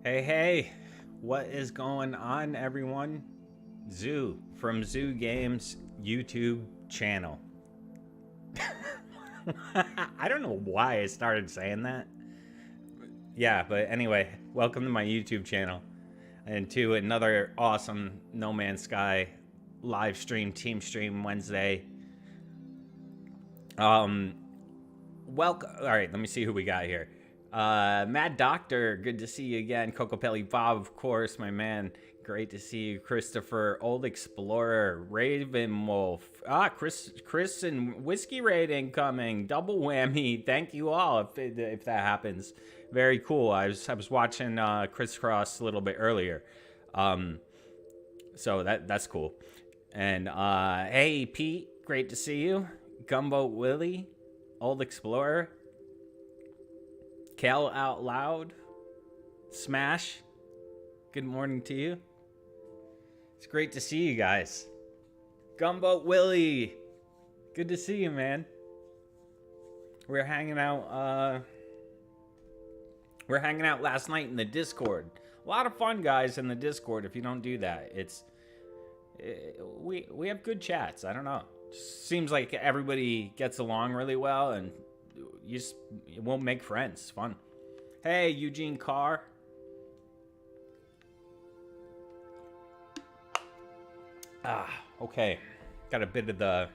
Hey, what is going on, everyone? Xxiou from Xxiou Games YouTube channel. I don't know why I started saying that. Yeah, but anyway, welcome to my YouTube channel and to another awesome No Man's Sky live stream, team stream Wednesday. Welcome. All right, let me see who we got here. Mad Doctor, good to see you again. Cocopelli Bob, of course, my man. Great to see you. Christopher, Old Explorer, Raven Wolf. Chris and Whiskey Raid incoming. Double whammy. Thank you all if that happens. Very cool. I was watching CrisCross a little bit earlier. So that's cool. And hey Pete, great to see you. Gumbo Willie, Old Explorer. Cal Out Loud, Smash, good morning to you. It's great to see you guys. Gumbo Willie, good to see you, man. We're hanging out last night in the Discord. A lot of fun, guys, in the Discord. If you don't do that, we have good chats. I don't know. Seems like everybody gets along really well, and it won't make friends. It's fun. Hey, Eugene Carr. Okay. Got a bit of the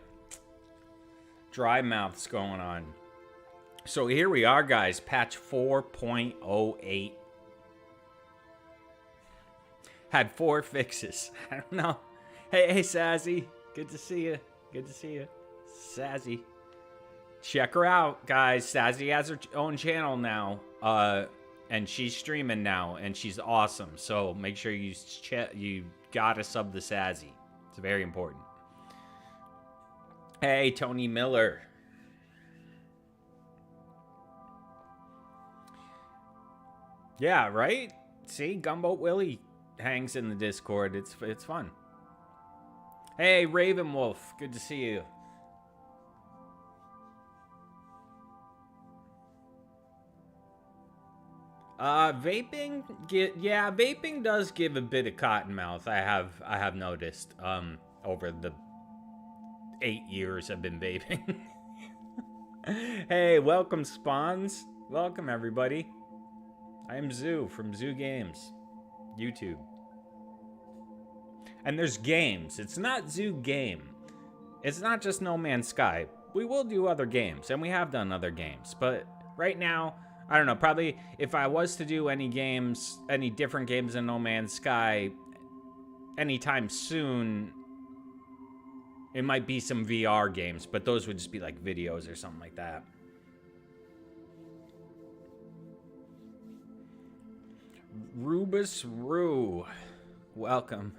dry mouths going on. So here we are, guys. Patch 4.08. Had 4 fixes. I don't know. Hey, Sazzy. Good to see you. Good to see you. Sazzy. Check her out, guys. Sazzy has her own channel now, and she's streaming now, and she's awesome. So make sure you gotta sub the Sazzy. It's very important. Hey, Tony Miller. Yeah, right? See, Gumbo Willie hangs in the Discord. It's fun. Hey, Raven Wolf. Good to see you. Vaping does give a bit of cotton mouth. I have noticed over the 8 years I've been vaping. Hey, welcome Spawns. Welcome everybody. I am Xxiou from Xxiou Games YouTube. And there's games. It's not Xxiou Game. It's not just No Man's Sky. We will do other games, and we have done other games, but right now, I don't know, probably if I was to do any different games in No Man's Sky anytime soon, it might be some VR games, but those would just be like videos or something like that. Rubus Rue, welcome.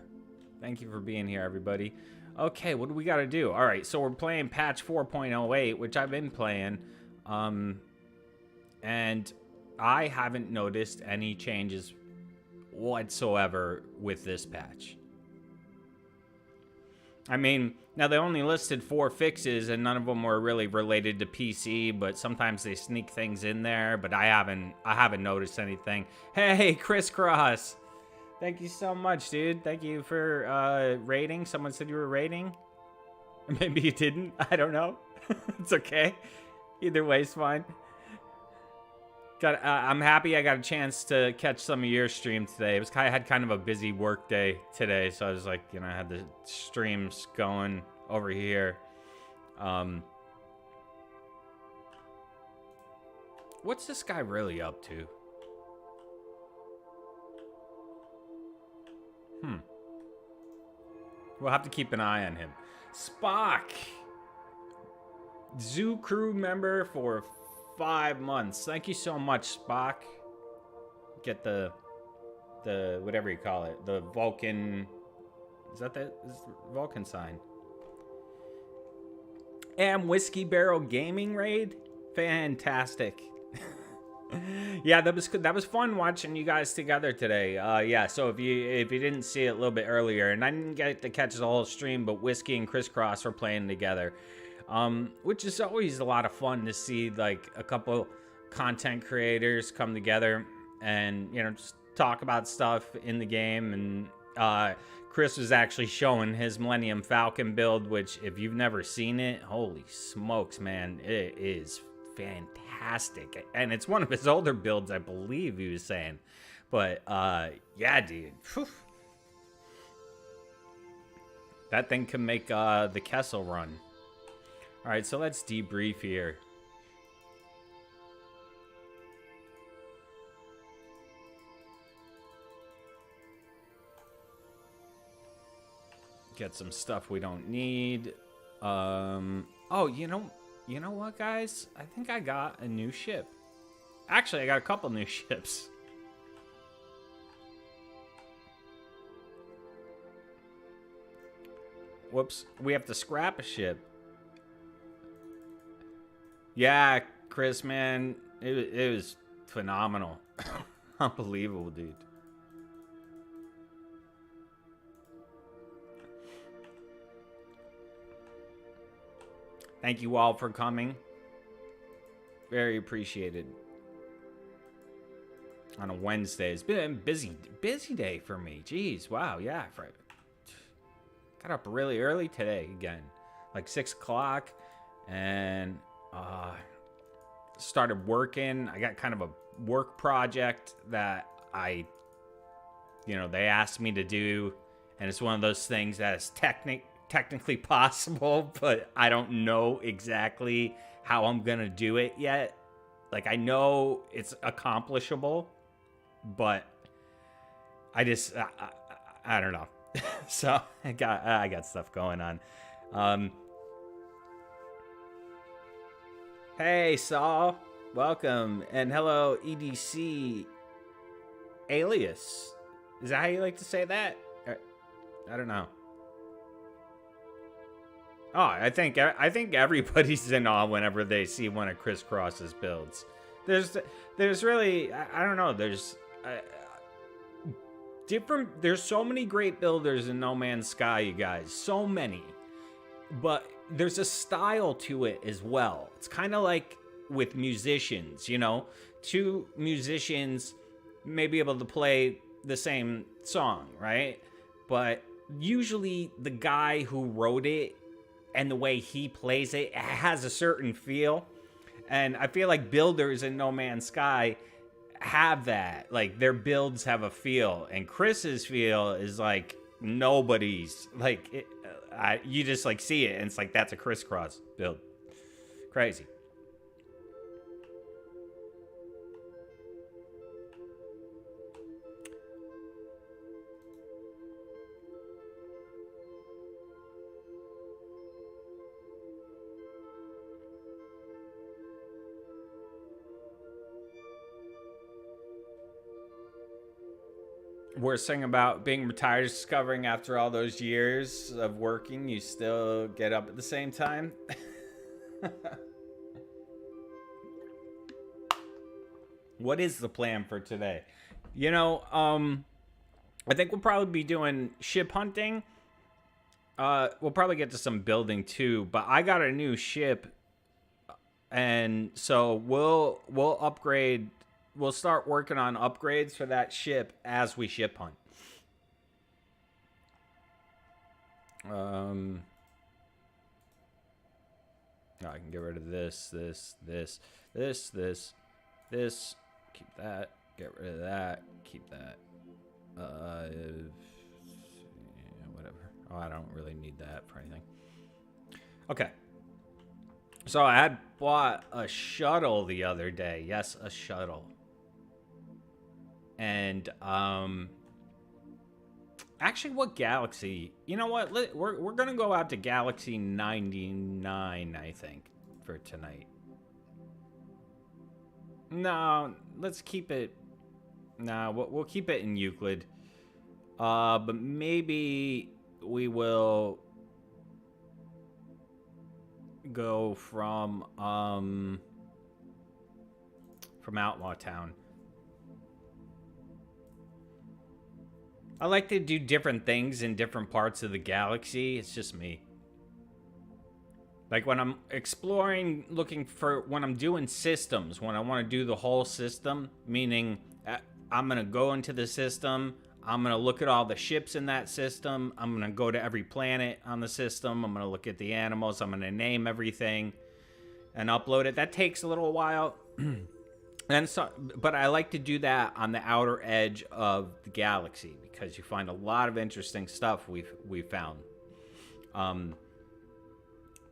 Thank you for being here, everybody. Okay, what do we got to do? All right, so we're playing patch 4.08, which I've been playing. And I haven't noticed any changes whatsoever with this patch. I mean, now they only listed 4 fixes and none of them were really related to PC, but sometimes they sneak things in there, but I haven't noticed anything. Hey, CrisCross. Thank you so much, dude. Thank you for rating. Someone said you were rating. Maybe you didn't. I don't know. It's okay. Either way is fine. I'm happy I got a chance to catch some of your streams today. I had kind of a busy work day today, so I was like, I had the streams going over here. What's this guy really up to? We'll have to keep an eye on him. Spock! Zoo crew member for 5 months. Thank you so much, Spock. Get the whatever you call it, the Vulcan. Is the Vulcan sign? And Whiskey Barrel Gaming Raid, fantastic. Yeah, that was fun watching you guys together today. Yeah, so if you didn't see it a little bit earlier, and I didn't get to catch the whole stream, but Whiskey and CrisCross were playing together. Which is always a lot of fun to see, like, a couple content creators come together and, just talk about stuff in the game, and Chris was actually showing his Millennium Falcon build, which if you've never seen it, holy smokes, man, it is fantastic. And it's one of his older builds, I believe he was saying. But yeah, dude, whew. That thing can make the Kessel run. All right, so let's debrief here. Get some stuff we don't need. Oh, you know what, guys? I think I got a new ship. Actually, I got a couple new ships. Whoops, we have to scrap a ship. Yeah, Chris, man, it was phenomenal. Unbelievable, dude. Thank you all for coming. Very appreciated. On a Wednesday. It's been a busy day for me. Jeez, wow, yeah. Got up really early today again. Like 6 o'clock. And started working. I got kind of a work project that they asked me to do. And it's one of those things that is technically possible, but I don't know exactly how I'm gonna do it yet. Like, I know it's accomplishable, but I just I don't know. So I got stuff going on. Hey Saul, welcome, and hello EDC Alias. Is that how you like to say that? I don't know. Oh, I think everybody's in awe whenever they see one of CrisCros's builds. There's really, I don't know, there's so many great builders in No Man's Sky, you guys, so many. But there's a style to it as well. It's kind of like with musicians, you know, two musicians may be able to play the same song, right? But usually the guy who wrote it and the way he plays it has a certain feel. And I feel like builders in No Man's Sky have that. Like, their builds have a feel. And Chris's feel is like nobody's. Like, you just, like, see it, and it's like, that's a CrisCros build. Crazy. Worst thing about being retired is discovering after all those years of working, you still get up at the same time. What is the plan for today? You know, I think we'll probably be doing ship hunting. We'll probably get to some building too, but I got a new ship, and so we'll upgrade. We'll start working on upgrades for that ship as we ship hunt. I can get rid of this. Keep that. Get rid of that. Keep that. Whatever. Oh, I don't really need that for anything. Okay. So I had bought a shuttle the other day. Yes, a shuttle. And actually, what galaxy? You know what? We're gonna go out to Galaxy 99, I think, for tonight. No, let's keep it. No, we'll keep it in Euclid. But maybe we will go from Outlaw Town. I like to do different things in different parts of the galaxy. It's just me. Like when I'm exploring, when I'm doing systems, when I want to do the whole system, meaning I'm going to go into the system. I'm going to look at all the ships in that system. I'm going to go to every planet on the system. I'm going to look at the animals. I'm going to name everything and upload it. That takes a little while. And so, but I like to do that on the outer edge of the galaxy because you find a lot of interesting stuff we've found.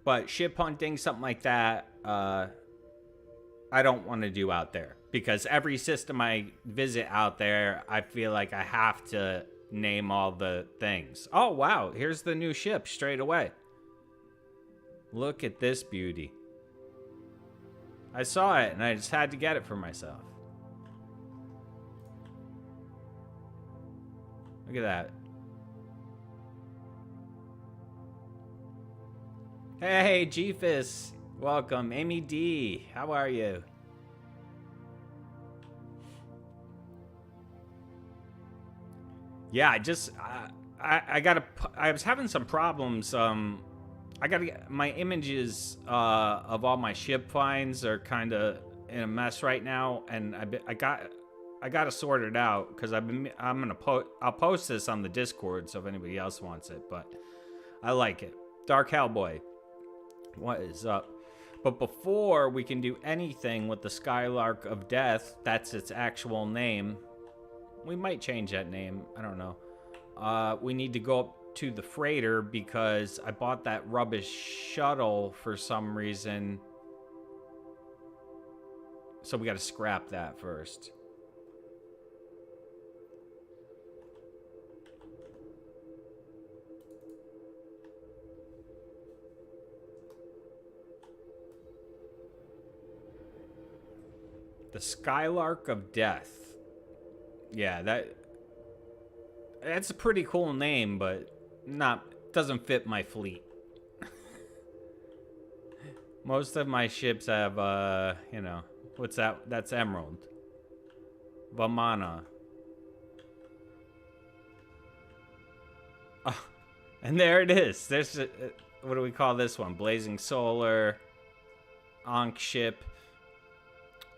But ship hunting, something like that, I don't want to do out there because every system I visit out there, I feel like I have to name all the things. Oh, wow. Here's the new ship straight away. Look at this beauty. I saw it, and I just had to get it for myself. Look at that. Hey, Jeefus. Welcome. Amy D. How are you? Yeah, I was having some problems, I gotta get my images of all my ship finds are kind of in a mess right now, and I gotta sort it out because I'll post this on the Discord so if anybody else wants it, but I like it. Dark Hellboy, what is up? But before we can do anything with the Skylark of Death, that's its actual name. We might change that name. I don't know. We need to go up to the freighter because I bought that rubbish shuttle for some reason. So we got to scrap that first. The Skylark of Death. Yeah, that's a pretty cool name, but doesn't fit my fleet. Most of my ships have, you know, what's that? That's Emerald. Vamana. Oh, and there it is. There's, what do we call this one? Blazing Solar. Ankh ship.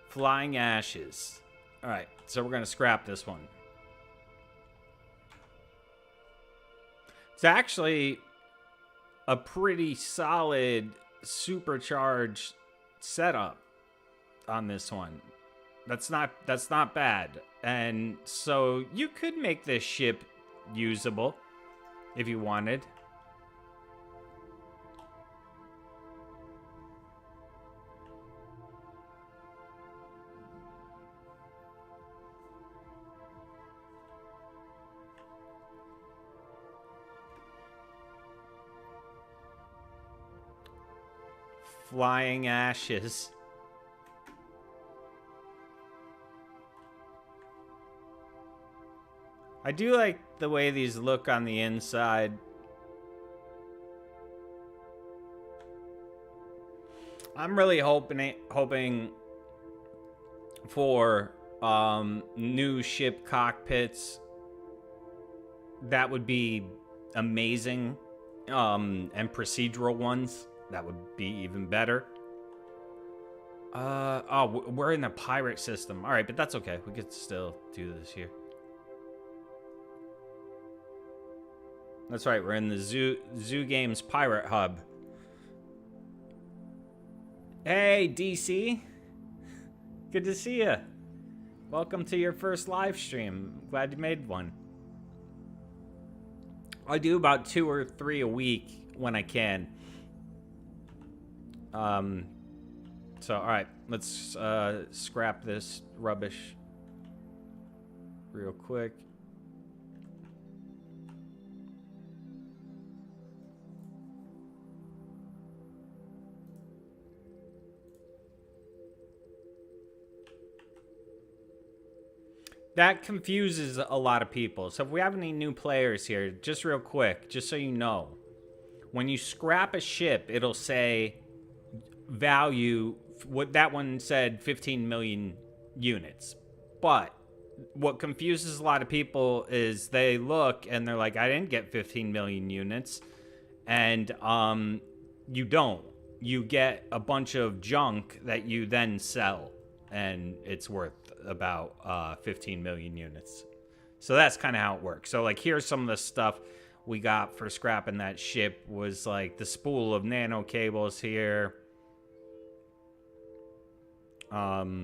Flying Ashes. Alright, so we're going to scrap this one. It's actually a pretty solid supercharged setup on this one. That's not bad. And so you could make this ship usable if you wanted. Flying Ashes. I do like the way these look on the inside. I'm really hoping for new ship cockpits. That would be amazing. And procedural ones. That would be even better. Oh, we're in the pirate system. All right, but that's okay. We could still do this here. That's right. We're in the Xxiou Games pirate hub. Hey, DC. Good to see you. Welcome to your first live stream. Glad you made one. I do about 2 or 3 a week when I can. So, all right, let's scrap this rubbish real quick. That confuses a lot of people. So if we have any new players here, just real quick, just so you know, when you scrap a ship, it'll say value. What that one said 15 million units. But what confuses a lot of people is they look and they're like, I didn't get 15 million units. And you don't. You get a bunch of junk that you then sell. and it's worth about 15 million units. So that's kind of how it works. So like here's some of the stuff we got for scrapping that ship. Was like the spool of nano cables here. I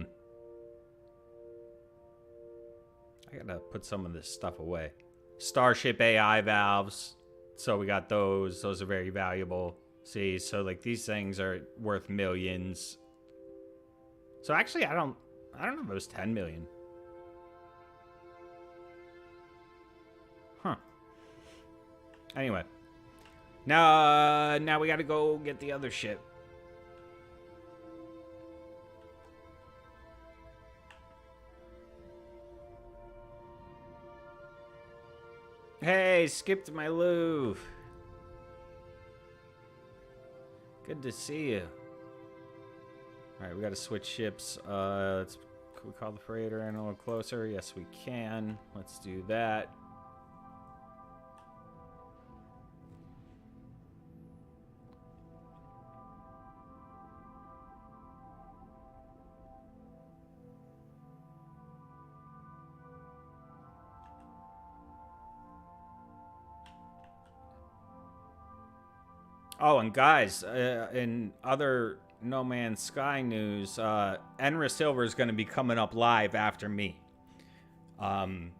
gotta put some of this stuff away. Starship AI valves. So we got those. Those are very valuable. See, so like these things are worth millions. So actually, I don't know if it was 10 million. Huh. Anyway. Now we gotta go get the other ship. Hey, skipped my Louvre. Good to see you. Alright, we gotta switch ships. Can we call the freighter in a little closer? Yes, we can. Let's do that. Oh, and guys, in other No Man's Sky news, EnraSilver is going to be coming up live after me. In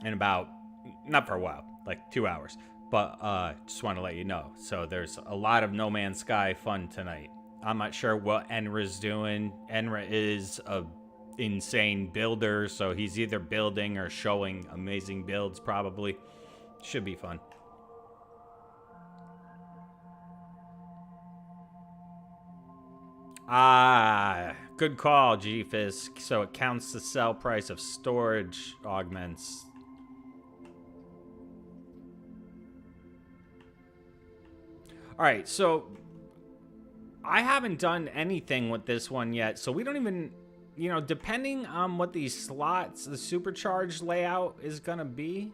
about, not for a while, like 2 hours. But just want to let you know. So there's a lot of No Man's Sky fun tonight. I'm not sure what Enra's doing. Enra is a insane builder, so he's either building or showing amazing builds, probably. Should be fun. Ah, good call, G-Fisk. So it counts the sell price of storage augments. Alright, so I haven't done anything with this one yet, so we don't even, you know, depending on what these slots, the supercharged layout is gonna be,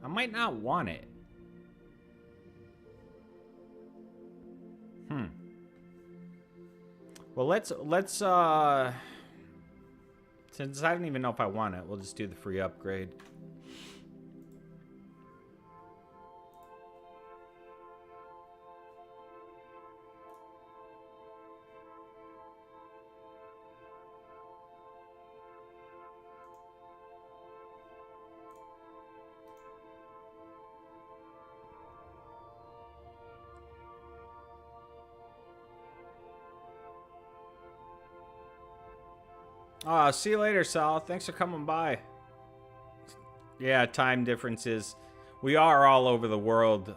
I might not want it. Well, let's since I don't even know if I want it, we'll just do the free upgrade. See you later, Sal. Thanks for coming by. Yeah, time differences. We are all over the world.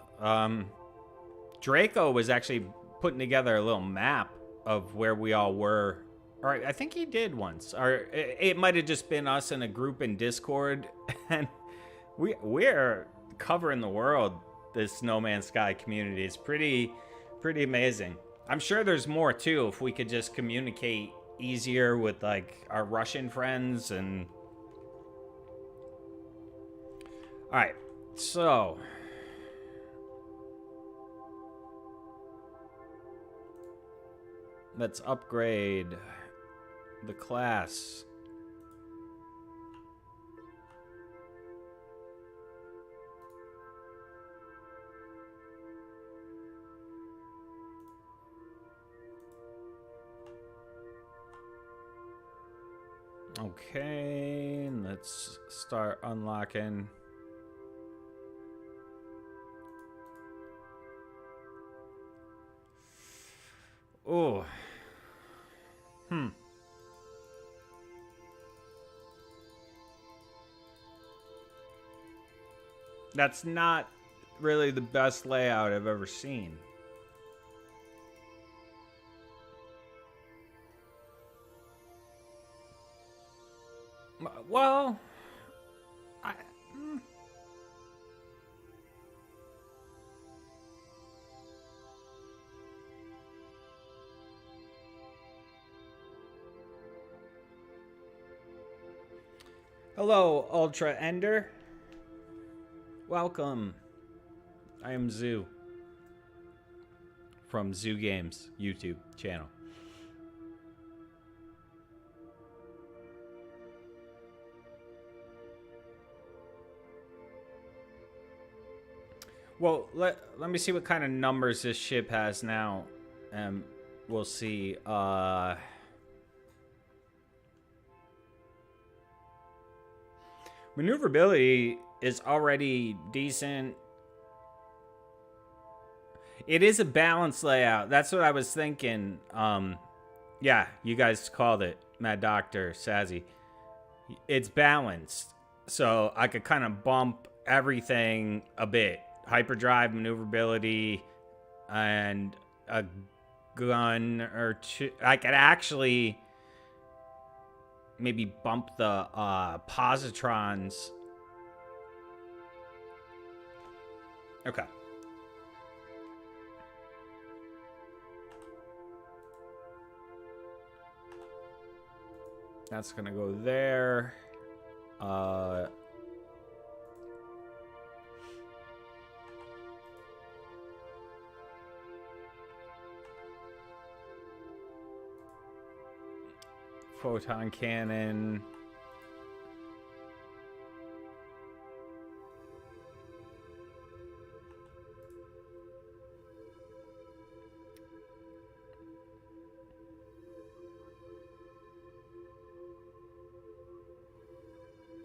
Draco was actually putting together a little map of where we all were. Or I think he did once. Or it might have just been us in a group in Discord. And we're covering the world. This No Man's Sky community is pretty amazing. I'm sure there's more too if we could just communicate easier with like our Russian friends. And all right, so let's upgrade the class. Okay, let's start unlocking. Oh. That's not really the best layout I've ever seen. Well, hello, Ultra Ender. Welcome. I am Zoo. from Xxiou Games YouTube channel. Well, let me see what kind of numbers this ship has now. We'll see. Maneuverability is already decent. It is a balanced layout. That's what I was thinking. Yeah, you guys called it, Mad Doctor, Sazzy. It's balanced. So I could kind of bump everything a bit. Hyperdrive, maneuverability, and a gun or two. I could actually maybe bump the positrons. Okay. That's gonna go there. Photon cannon.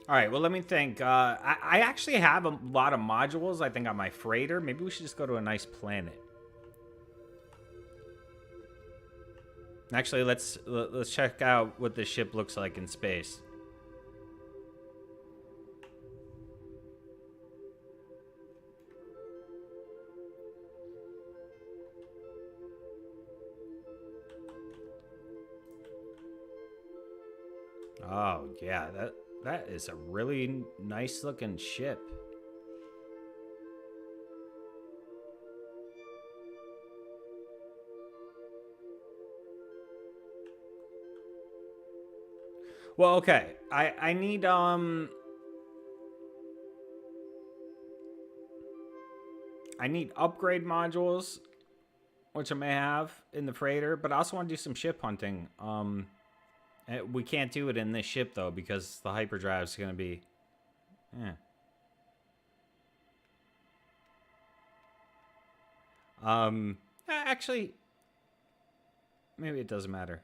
All right, well, let me think. I actually have a lot of modules, I think, on my freighter. Maybe we should just go to a nice planet. Actually, let's check out what this ship looks like in space. Oh, yeah, that is a really nice looking ship. Well, okay. I need I need upgrade modules, which I may have in the freighter, but I also want to do some ship hunting. We can't do it in this ship though because the hyperdrive is going to be actually maybe it doesn't matter.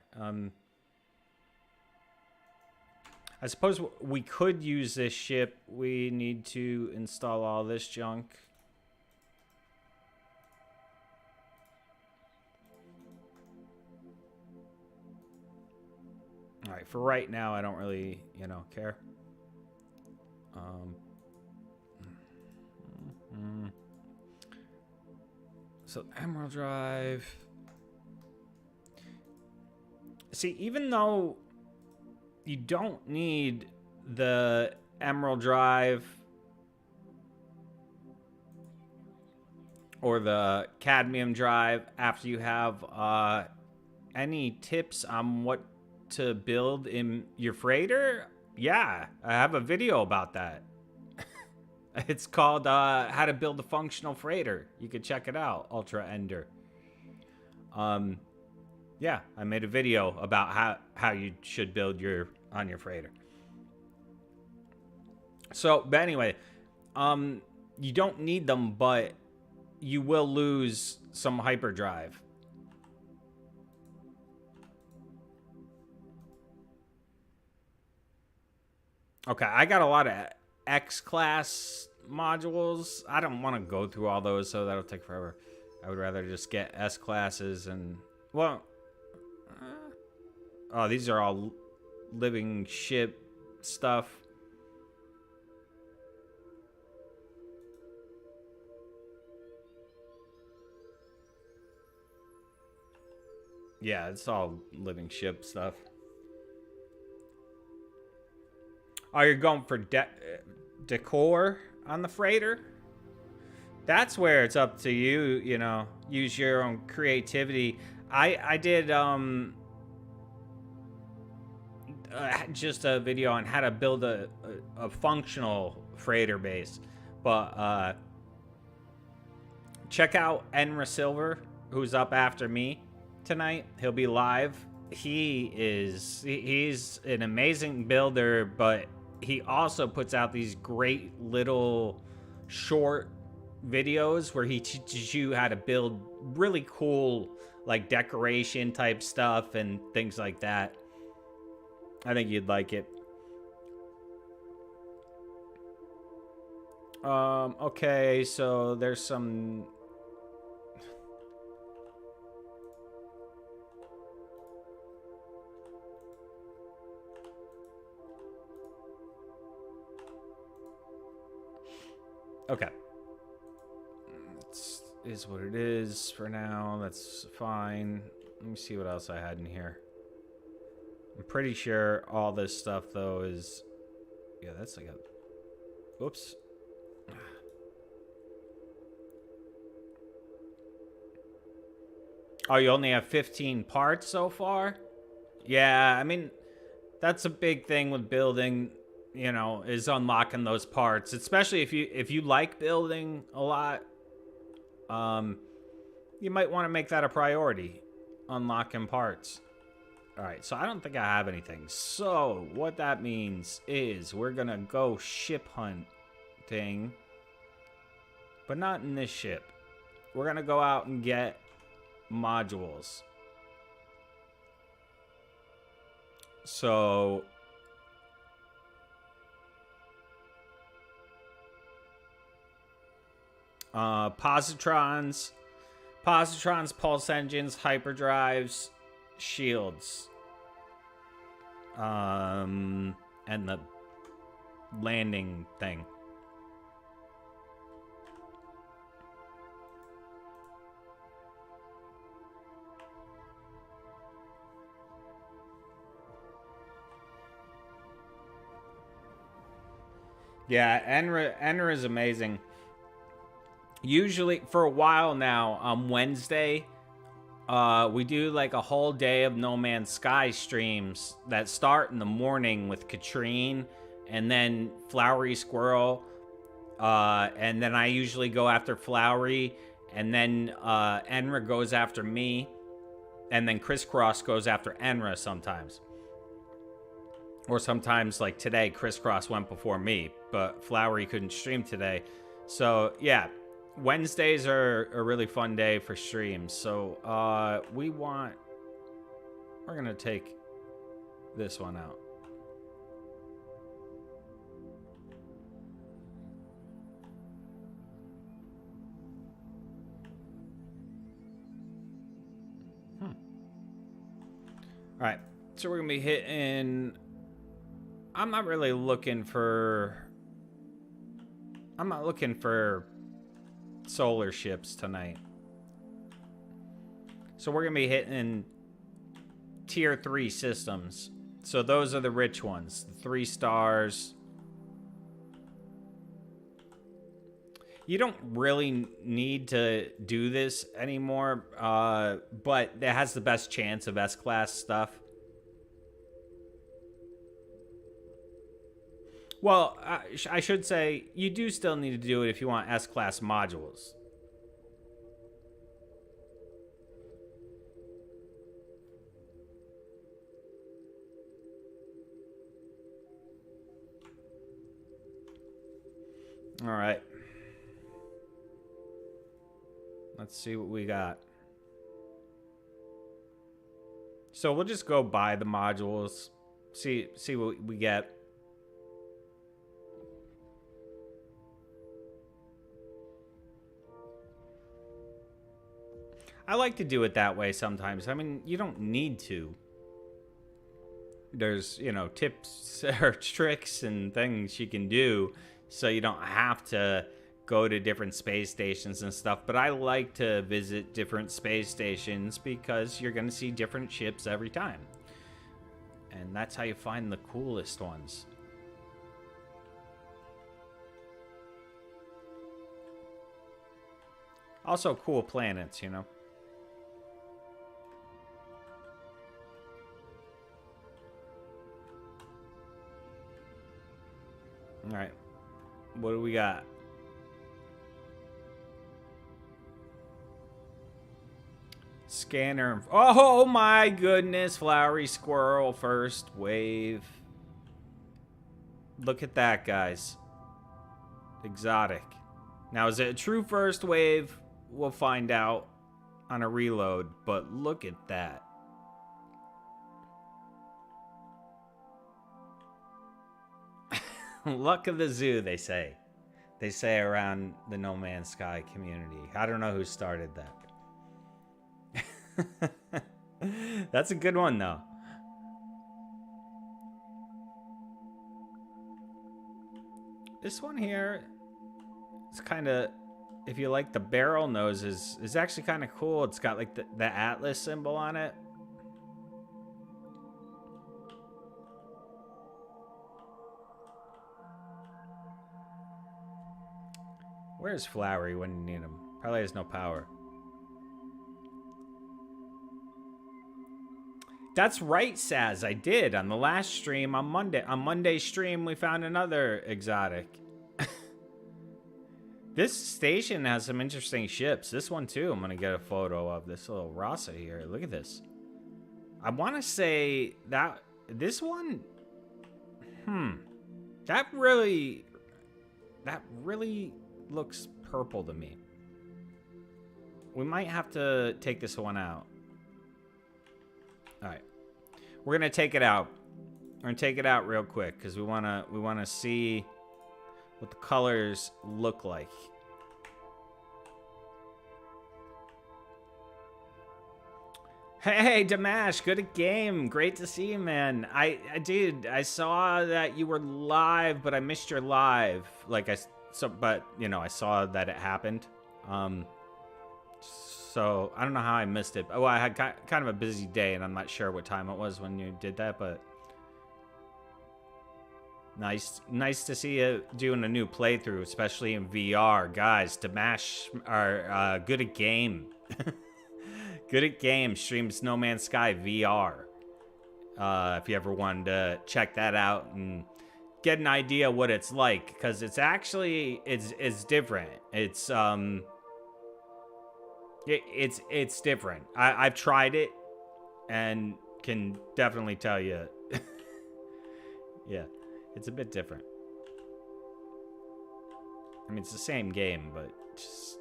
I suppose we could use this ship. We need to install all this junk. All right, for right now, I don't really, care. So, Emerald Drive. See, even though you don't need the Emerald Drive or the Cadmium Drive after you have any tips on what to build in your freighter? Yeah, I have a video about that. It's called How to Build a Functional Freighter. You can check it out, Ultra Ender. Yeah, I made a video about how you should build on your freighter. So, but anyway, you don't need them, but you will lose some hyperdrive. Okay, I got a lot of X-class modules. I don't want to go through all those, so that'll take forever. I would rather just get S-classes and, well, oh, these are all living ship stuff. Yeah, it's all living ship stuff. Oh, you're going for decor on the freighter? That's where it's up to you, use your own creativity. I did just a video on how to build a functional freighter base. But check out EnraSilver who's up after me tonight. He'll be live. He's an amazing builder, but he also puts out these great little short videos where he teaches you how to build really cool like decoration type stuff and things like that. I think you'd like it. Okay, so there's some... Okay. It is what it is for now. That's fine. Let me see what else I had in here. I'm pretty sure all this stuff, though, is... Yeah, that's like a... Whoops. Oh, you only have 15 parts so far? Yeah, I mean, that's a big thing with building, you know, is unlocking those parts. Especially if you like building a lot, you might want to make that a priority, unlocking parts. All right, so I don't think I have anything. So what that means is we're gonna go ship hunting, but not in this ship. We're gonna go out and get modules. So positrons, pulse engines, hyperdrives, shields, and the landing thing. Yeah, Enra is amazing. Usually, for a while now, on Wednesday, we do like a whole day of No Man's Sky streams that start in the morning with Catrien and then FlourySquirrel. And then I usually go after Flowry, and then Enra goes after me, and then CrisCross goes after Enra sometimes. Or sometimes, like today, CrisCross went before me, but Flowry couldn't stream today. So, yeah, Wednesdays are a really fun day for streams. So, we're going to take this one out. All right, so we're going to be hitting... I'm not looking for solar ships tonight. So we're going to be hitting tier 3 systems. So those are the rich ones, the 3 stars. You don't really need to do this anymore, but it has the best chance of S-class stuff. Well, I should say, you do still need to do it if you want S-class modules. All right. Let's see what we got. So we'll just go buy the modules, see what we get. I like to do it that way sometimes. I mean, you don't need to. There's, you know, tips or tricks and things you can do so you don't have to go to different space stations and stuff. But I like to visit different space stations because you're going to see different ships every time. And that's how you find the coolest ones. Also cool planets, you know. All right, what do we got? scanner. Oh my goodness, FlourySquirrel first wave. Look at that, guys. Exotic. Now, is it a true first wave? We'll find out on a reload, but look at that. Luck of the zoo, they say. They say around the No Man's Sky community. I don't know who started that. That's a good one, though. This one here is kind of, if you like the barrel noses, is actually kind of cool. It's got like the Atlas symbol on it. Where's Flowery when you need him? Probably has no power. That's right, Saz. I did on the last stream on Monday. On Monday's stream, we found another exotic. This station has some interesting ships. This one too. I'm gonna get a photo of this little Rasa here. Look at this. I want to say that this one. That really looks purple to me. We might have to take this one out. All right, we're gonna take it out. We're gonna take it out real quick because we wanna see what the colors look like. Hey, Damash, good at game. Great to see you, man. I saw that you were live, but I missed your live. But you know, I saw that it happened. So I don't know how I missed it. Well, I had kind of a busy day, and I'm not sure what time it was when you did that, but nice to see you doing a new playthrough, especially in VR, guys. Damash are good at game. Good at game. Streams No Man's Sky VR. If you ever wanted to check that out and get an idea what it's like, because it's actually it's different. It's different. I've tried it and can definitely tell you. Yeah, it's a bit different. I mean, it's the same game, but just...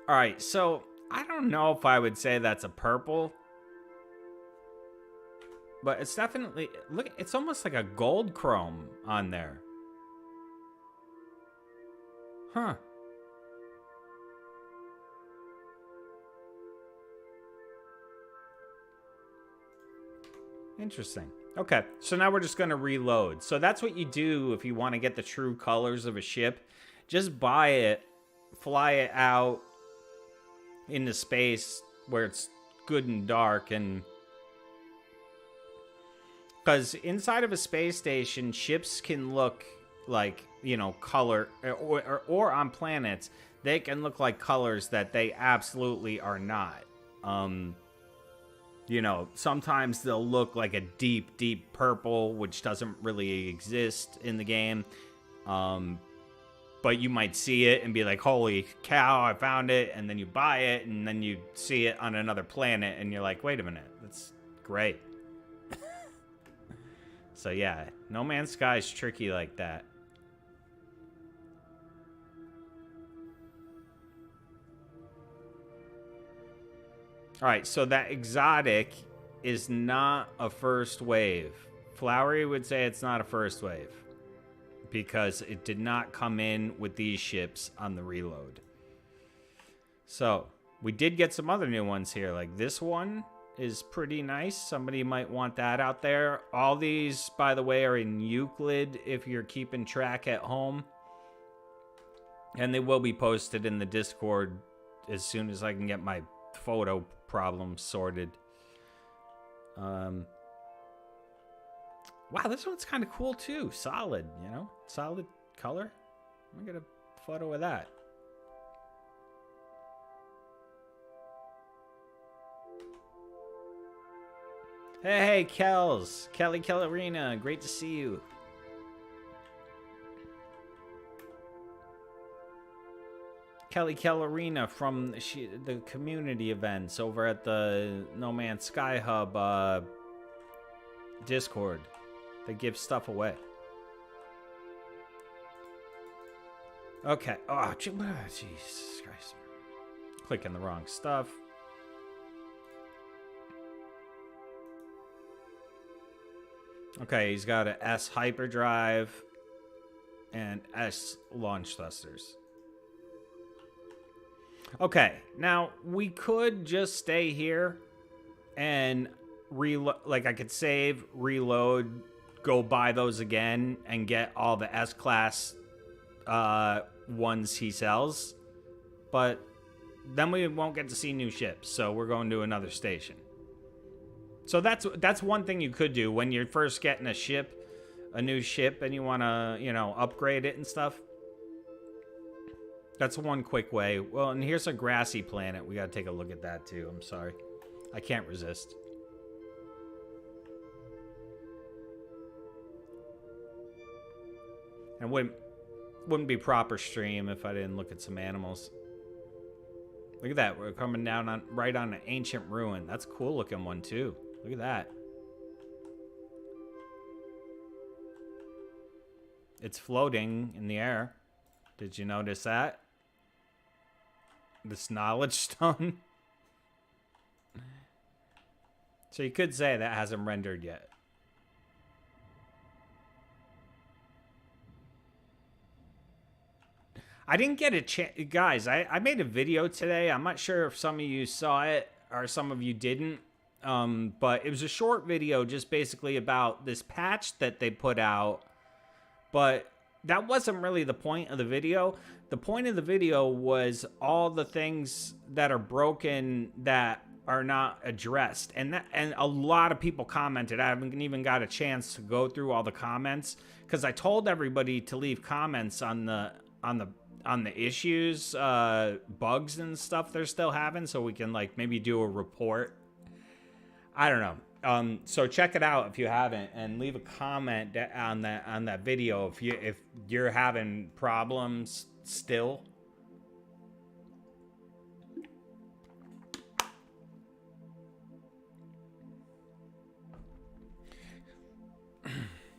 All right, so I don't know if I would say that's a purple, but it's definitely, look, it's almost like a gold chrome on there. Huh. Interesting. Okay, so now we're just going to reload. So that's what you do if you want to get the true colors of a ship. Just buy it, fly it out into space where it's good and dark, and because inside of a space station, ships can look like, you know, color, or on planets, they can look like colors that they absolutely are not. You know, sometimes they'll look like a deep, deep purple, which doesn't really exist in the game. But you might see it and be like, holy cow, I found it. And then you buy it, and then you see it on another planet, and you're like, wait a minute, that's great. So yeah, No Man's Sky is tricky like that. All right, so that exotic is not a first wave. Flowery would say it's not a first wave, because it did not come in with these ships on the reload. So we did get some other new ones here. Like this one is pretty nice. Somebody might want that out there. All these, by the way, are in Euclid if you're keeping track at home. And they will be posted in the Discord as soon as I can get my photo problem sorted. Wow, this one's kind of cool too. Solid, you know? Solid color. I'm gonna get a photo of that. Hey, Kells. Kelly Kellerina. Great to see you. Kelly Kellerina from the community events over at the No Man's Sky Hub Discord. They give stuff away. Okay. Oh, Jesus Christ. Clicking the wrong stuff. Okay, he's got an S hyperdrive and S launch thrusters. Okay, now we could just stay here and like I could save, reload, go buy those again and get all the S-class ones he sells. But then we won't get to see new ships, so we're going to another station. So that's one thing you could do when you're first getting a new ship, and you want to, you know, upgrade it and stuff. That's one quick way. Well, and here's a grassy planet. We got to take a look at that too. I'm sorry. I can't resist. And wouldn't be proper stream if I didn't look at some animals. Look at that. We're coming down right on an ancient ruin. That's a cool looking one too. Look at that. It's floating in the air. Did you notice that? This knowledge stone. So you could say that hasn't rendered yet. I didn't get a chance. Guys, I made a video today. I'm not sure if some of you saw it or some of you didn't. But it was a short video just basically about this patch that they put out. But that wasn't really the point of the video. The point of the video was all the things that are broken that are not addressed. And a lot of people commented. I haven't even got a chance to go through all the comments because I told everybody to leave comments on the issues, bugs and stuff they're still having, so we can like maybe do a report. I don't know. So check it out if you haven't, and leave a comment on that video if you're having problems still.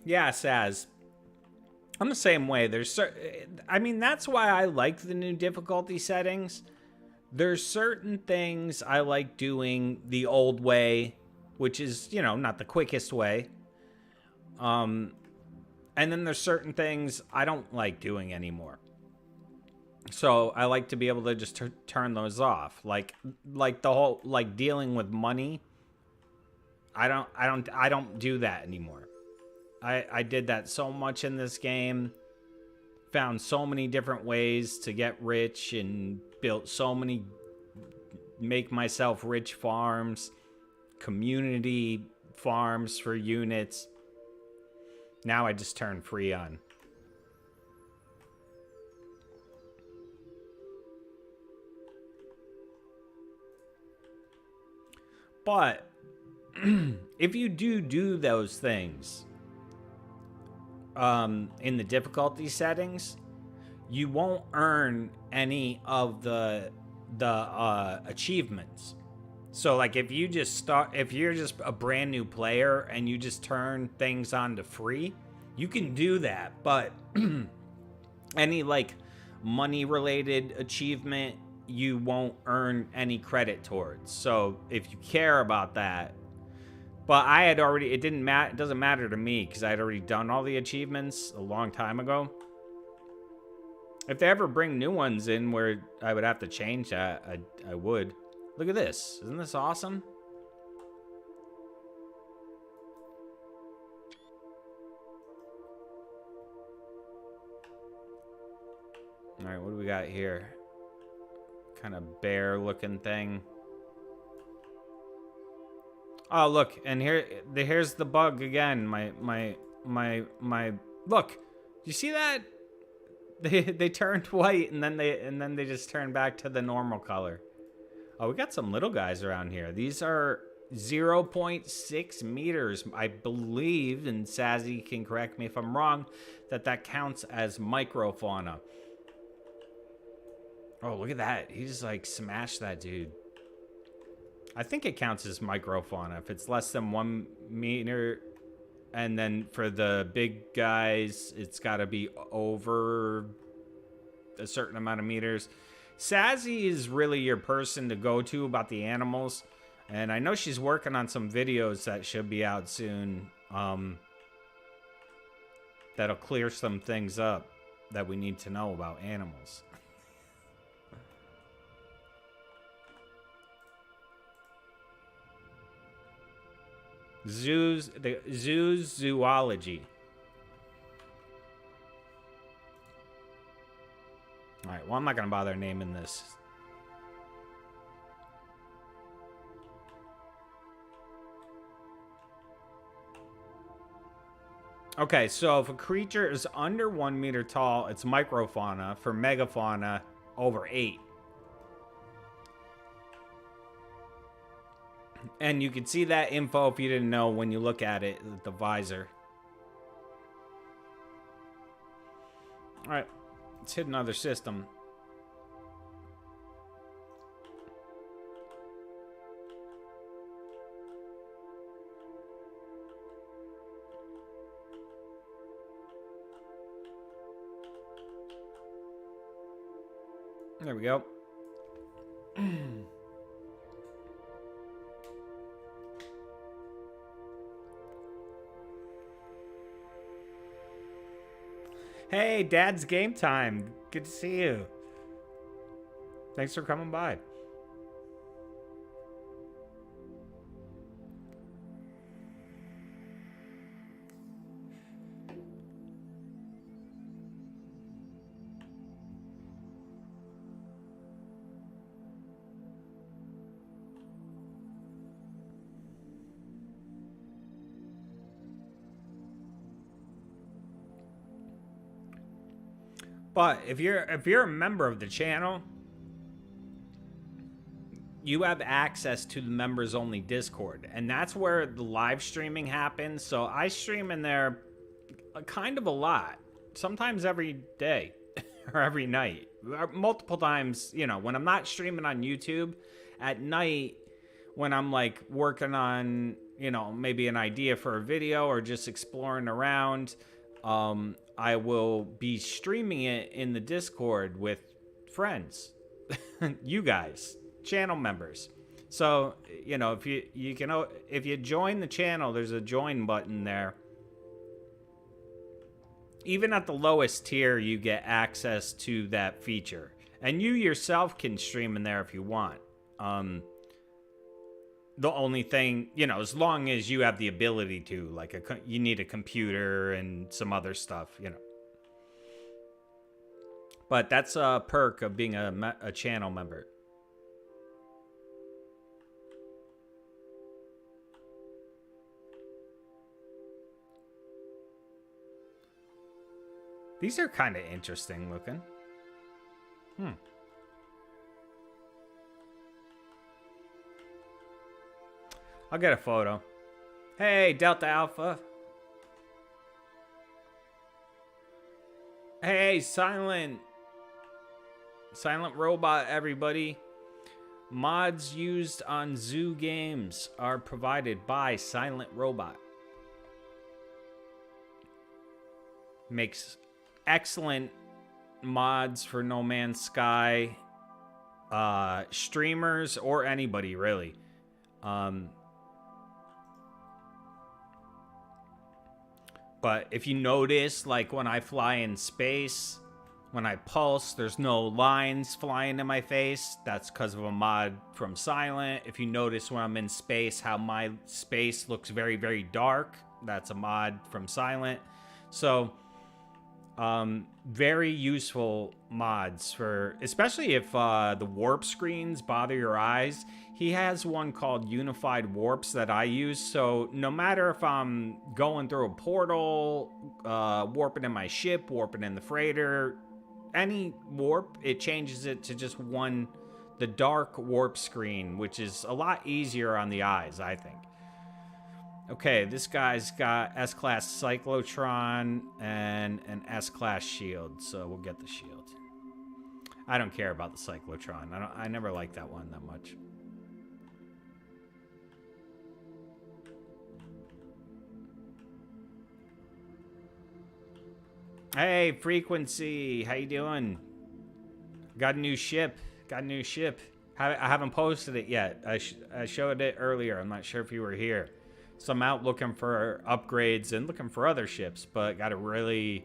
Yeah, Saz. I'm the same way. I mean, that's why I like the new difficulty settings. There's certain things I like doing the old way, which is, you know, not the quickest way. And then there's certain things I don't like doing anymore. So I like to be able to just turn those off. Like the whole, like dealing with money. I don't do that anymore. I did that so much in this game. Found so many different ways to get rich and built so many make myself rich farms, community farms for units. Now I just turn free on. But if you do those things in the difficulty settings, you won't earn any of the achievements. So like if you're just a brand new player and you just turn things on to free, you can do that. But any like money related achievement, you won't earn any credit towards. So if you care about that, but I had already, it doesn't matter to me because I had already done all the achievements a long time ago. If they ever bring new ones in where I would have to change that, I would. Look at this. Isn't this awesome? All right, what do we got here? Kind of bear looking thing. Oh, look, and here's the bug again. My look. Do you see that? They turned white and then they just turned back to the normal color. Oh, we got some little guys around here. These are 0.6 meters, I believe, and Sazzy can correct me if I'm wrong, that counts as microfauna. Oh, look at that. He just, like, smashed that dude. I think it counts as microfauna if it's less than 1 meter. And then for the big guys, it's got to be over a certain amount of meters. Sassy is really your person to go to about the animals. And I know she's working on some videos that should be out soon. That'll clear some things up that we need to know about animals. Zoo's zoology. All right, well, I'm not going to bother naming this. Okay, so if a creature is under 1 meter tall, it's microfauna. For megafauna, over 8. And you can see that info if you didn't know when you look at it, the visor. All right, let's hit another system. There we go. Hey, Dad's game time. Good to see you. Thanks for coming by. But if you're a member of the channel, you have access to the members only Discord, and that's where the live streaming happens. So I stream in there kind of a lot, sometimes every day or every night, multiple times. You know, when I'm not streaming on YouTube at night, when I'm like working on, you know, maybe an idea for a video or just exploring around, I will be streaming it in the Discord with friends, you guys, channel members. So, you know, if you join the channel, there's a join button there. Even at the lowest tier, you get access to that feature, and you yourself can stream in there if you want. The only thing, you know, as long as you have the ability to, like, you need a computer and some other stuff, you know. But that's a perk of being a channel member. These are kind of interesting looking. I'll get a photo. Hey, Delta Alpha. Hey, Silent Robot, everybody. Mods used on Xxiou Games are provided by Silent Robot. Makes excellent mods for No Man's Sky. Streamers or anybody, really. But if you notice, like when I fly in space, when I pulse, there's no lines flying in my face. That's because of a mod from Silent. If you notice when I'm in space, how my space looks very, very dark, that's a mod from Silent. So, very useful mods for, especially if the warp screens bother your eyes. He has one called Unified Warps that I use, so no matter if I'm going through a portal, warping in my ship, warping in the freighter, any warp, it changes it to just the dark warp screen, which is a lot easier on the eyes, I think. Okay, this guy's got S-Class Cyclotron and an S-Class shield, so we'll get the shield. I don't care about the cyclotron. I never liked that one that much. Hey, Frequency, how you doing? Got a new ship. Got a new ship. I haven't posted it yet. I showed it earlier. I'm not sure if you were here. So I'm out looking for upgrades and looking for other ships, but got a really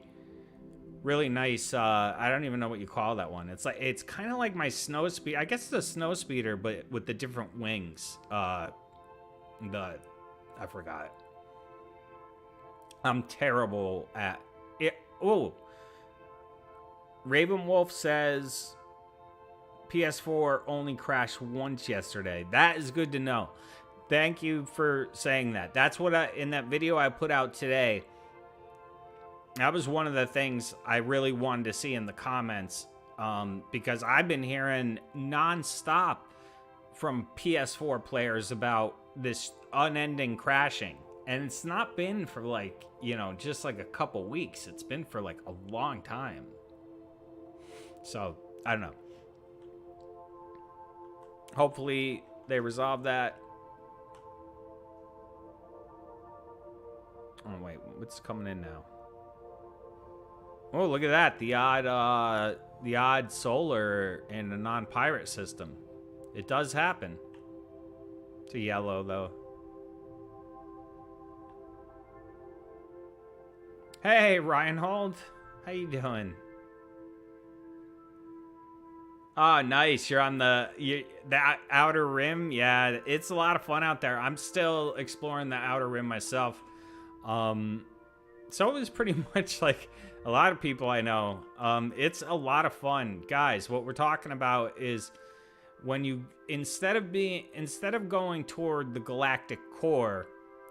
nice, I don't even know what you call that one. It's kind of like my snow speed. I guess it's a snow speeder, but with the different wings. I forgot. I'm terrible at it. Oh, Ravenwolf says PS4 only crashed once yesterday. That is good to know. Thank you for saying that. That's what in that video I put out today. That was one of the things I really wanted to see in the comments, because I've been hearing nonstop from PS4 players about this unending crashing. And it's not been for like, you know, just like a couple weeks. It's been for like a long time. So, I don't know. Hopefully they resolve that. Oh, wait. What's coming in now? Oh, look at that. The odd solar in a non-pirate system. It does happen. It's a yellow, though. Hey, Reinhold. How you doing? Oh, nice. You're on the outer rim. Yeah, it's a lot of fun out there. I'm still exploring the outer rim myself. So it was pretty much like a lot of people I know. It's a lot of fun. Guys, what we're talking about is when you, instead of going toward the galactic core,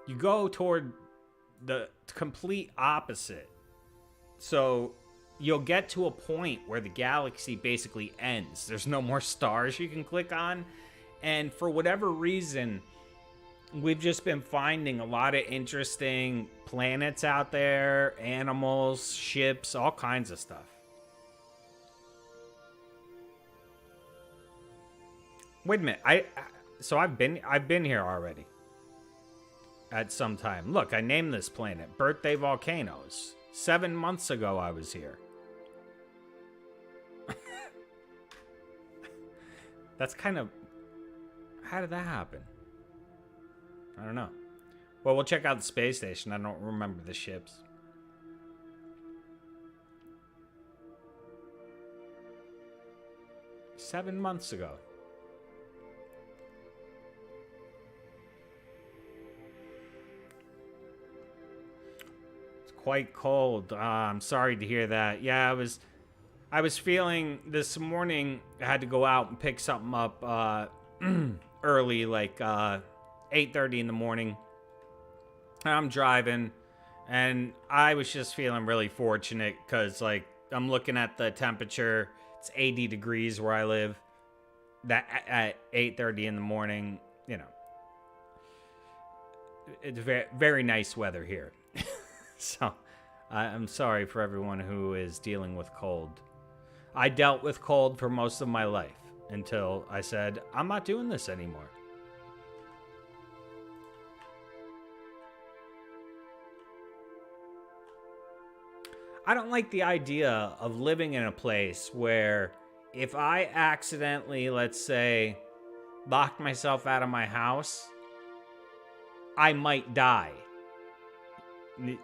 you go toward the complete opposite. So you'll get to a point where the galaxy basically ends. There's no more stars you can click on. And for whatever reason, we've just been finding a lot of interesting planets out there, animals, ships, all kinds of stuff. Wait a minute. So I've been here already. At some time. Look, I named this planet Birthday Volcanoes. 7 months ago I was here. That's kind of... How did that happen? I don't know. Well, we'll check out the space station. I don't remember the ships. Seven months ago. It's quite cold. I'm sorry to hear that. Yeah, I was feeling this morning I had to go out and pick something up early, like 8:30 in the morning. I'm driving, and I was just feeling really fortunate because, like, I'm looking at the temperature. It's 80 degrees where I live. That at 8:30 in the morning, you know, it's very, very nice weather here. So I'm sorry for everyone who is dealing with cold. I dealt with cold for most of my life until I said, I'm not doing this anymore. I don't like the idea of living in a place where if I accidentally, let's say, locked myself out of my house, I might die.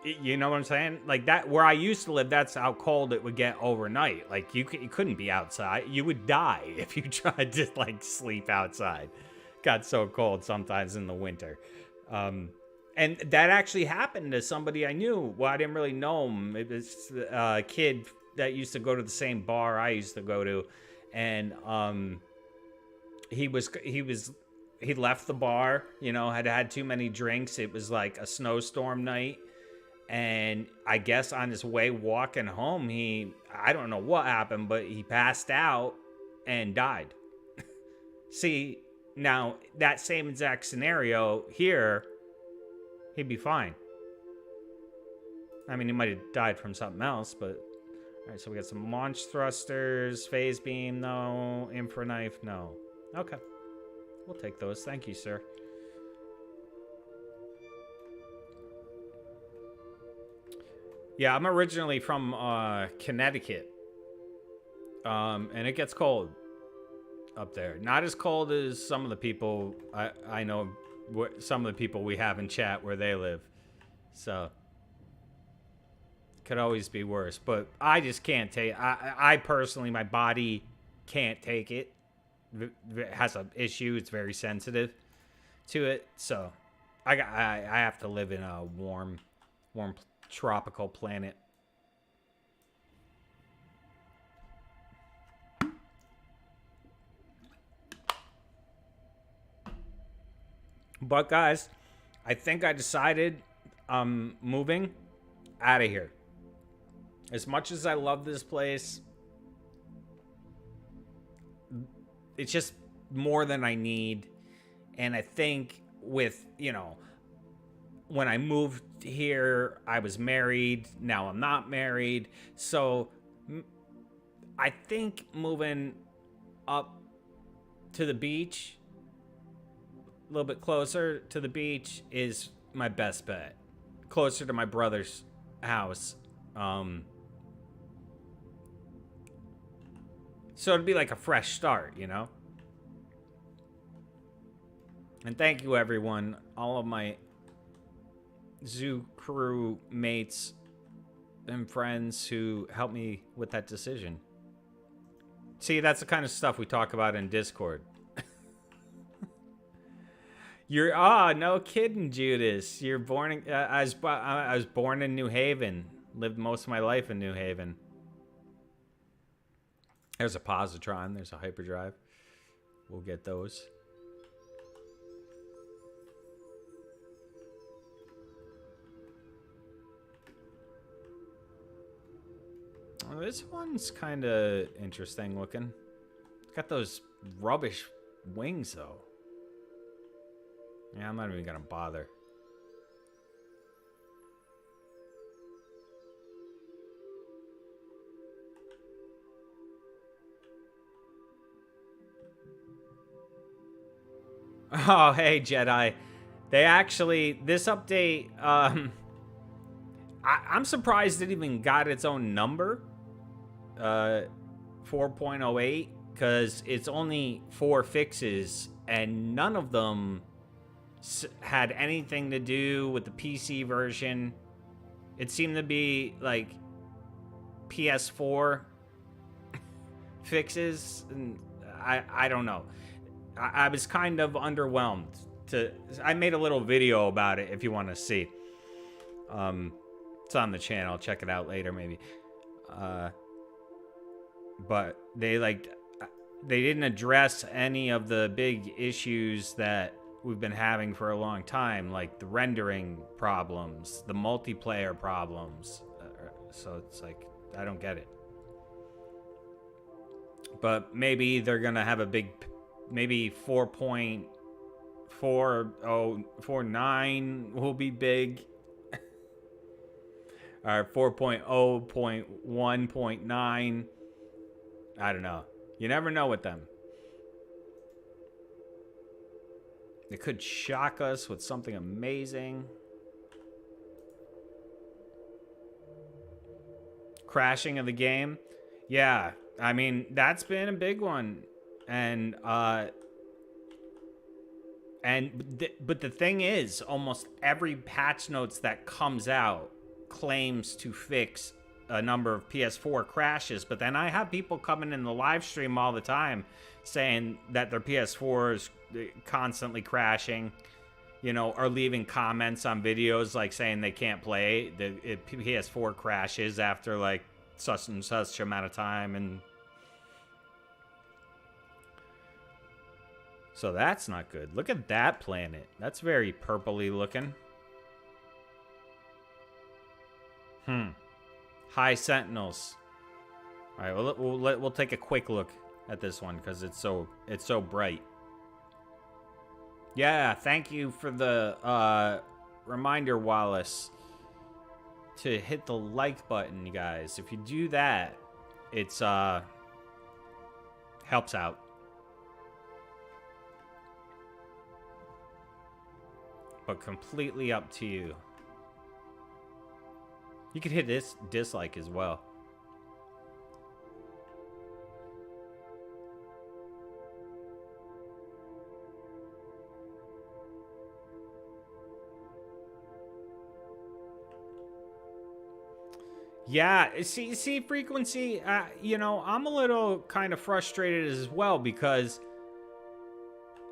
You know what I'm saying? Like that, where I used to live, that's how cold it would get overnight. Like you couldn't be outside. You would die if you tried to like sleep outside. Got so cold sometimes in the winter. And that actually happened to somebody I knew. Well, I didn't really know him. It was a kid that used to go to the same bar I used to go to. And he left the bar, you know, had too many drinks. It was like a snowstorm night. And I guess on his way walking home, I don't know what happened, but he passed out and died. See, now that same exact scenario here, he'd be fine. I mean, he might have died from something else, but Alright, so we got some launch thrusters, phase beam, no. Infra knife, no. Okay. We'll take those. Thank you, sir. Yeah, I'm originally from Connecticut. And it gets cold up there. Not as cold as some of the people I know, some of the people we have in chat where they live. So, could always be worse. But I just can't take, I personally, my body can't take it. It has an issue. It's very sensitive to it. So, I have to live in a warm tropical planet. But guys, I think I decided I'm moving out of here. As much as I love this place, it's just more than I need. And I think with, you know, when I moved here, I was married. Now I'm not married. So I think moving up to the beach, a little bit closer to the beach, is my best bet. Closer to my brother's house. So it'd be like a fresh start, you know? And thank you, everyone. All of my zoo crew mates and friends who helped me with that decision. See, that's the kind of stuff we talk about in Discord. You're no kidding, Judas. You're born in, I was born in New Haven. Lived most of my life in New Haven. There's a positron. There's a hyperdrive. We'll get those. Well, this one's kind of interesting looking. It's got those rubbish wings, though. Yeah, I'm not even gonna bother. Oh, hey, Jedi. They actually, this update, I'm surprised it even got its own number. 4.08, because it's only 4 fixes, and none of them had anything to do with the PC version. It seemed to be like PS4 fixes, and I don't know. I was kind of underwhelmed. I made a little video about it if you want to see. It's on the channel. Check it out later, maybe. But they didn't address any of the big issues that we've been having for a long time, like the rendering problems, the multiplayer problems. So it's like, I don't get it. But maybe they're gonna have a big, maybe 4.49 will be big. Or 4.0.1.9. I don't know. You never know with them. They could shock us with something amazing. Crashing of the game. Yeah, I mean, that's been a big one. And but the thing is, almost every patch notes that comes out claims to fix a number of PS4 crashes, but then I have people coming in the live stream all the time saying that their PS4 is constantly crashing, you know, or leaving comments on videos like saying they can't play. The PS4 crashes after like such and such amount of time, and so that's not good. Look at that planet. That's very purpley looking. High Sentinels. All right, we'll take a quick look at this one because it's so bright. Yeah, thank you for the reminder, Wallace. to hit the like button, you guys. If you do that, it's helps out. But completely up to you. You could hit this dislike as well. Yeah, see, frequency, you know, I'm a little kind of frustrated as well because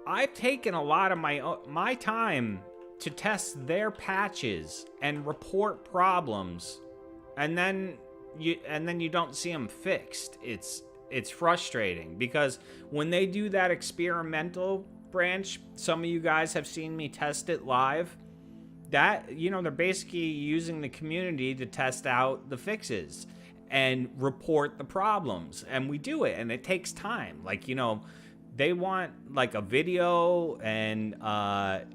I've taken a lot of my time to test their patches and report problems, and then you don't see them fixed. It's frustrating because when they do that experimental branch, some of you guys have seen me test it live. That, you know, they're basically using the community to test out the fixes and report the problems. And we do it, and it takes time. Like, you know, they want, like, a video and,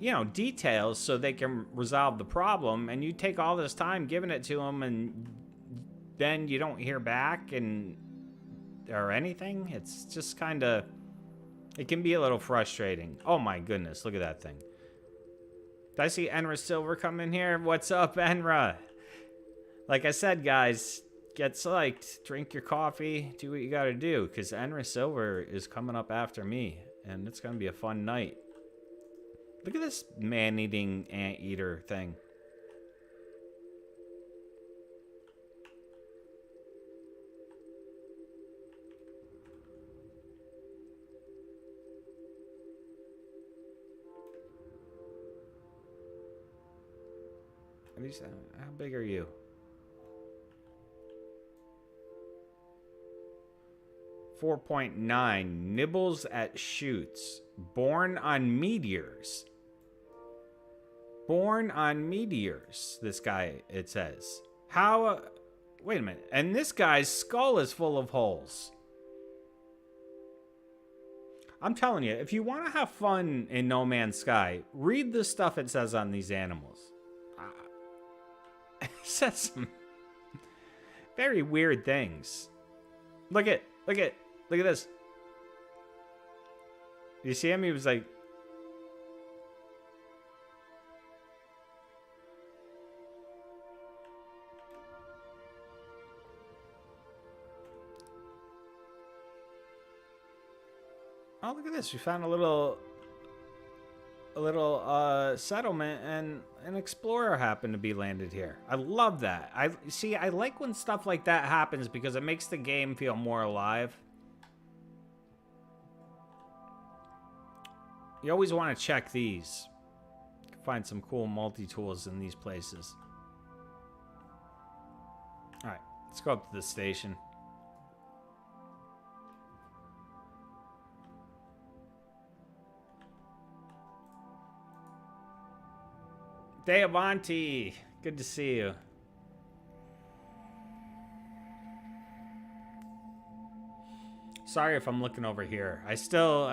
you know, details so they can resolve the problem. And you take all this time giving it to them, and then you don't hear back or anything. It's just kind of... It can be a little frustrating. Oh, my goodness. Look at that thing. Did I see EnraSilver come in here? What's up, Enra? Like I said, guys, get psyched. Drink your coffee. Do what you gotta do, because EnraSilver is coming up after me, and it's gonna be a fun night. Look at this man-eating anteater thing. How big are you? 4.9. Nibbles at shoots. Born on meteors. Born on meteors. This guy, it says. How... wait a minute. And this guy's skull is full of holes. I'm telling you, if you want to have fun in No Man's Sky, read the stuff it says on these animals. It says some very weird things. Look at this. You see him? He was like... Oh, look at this. We found a little settlement, and an explorer happened to be landed here. I love that. I like when stuff like that happens because it makes the game feel more alive. You always want to check these. You can find some cool multi-tools in these places. Alright, let's go up to the station. Deavanti, good to see you. Sorry if I'm looking over here. I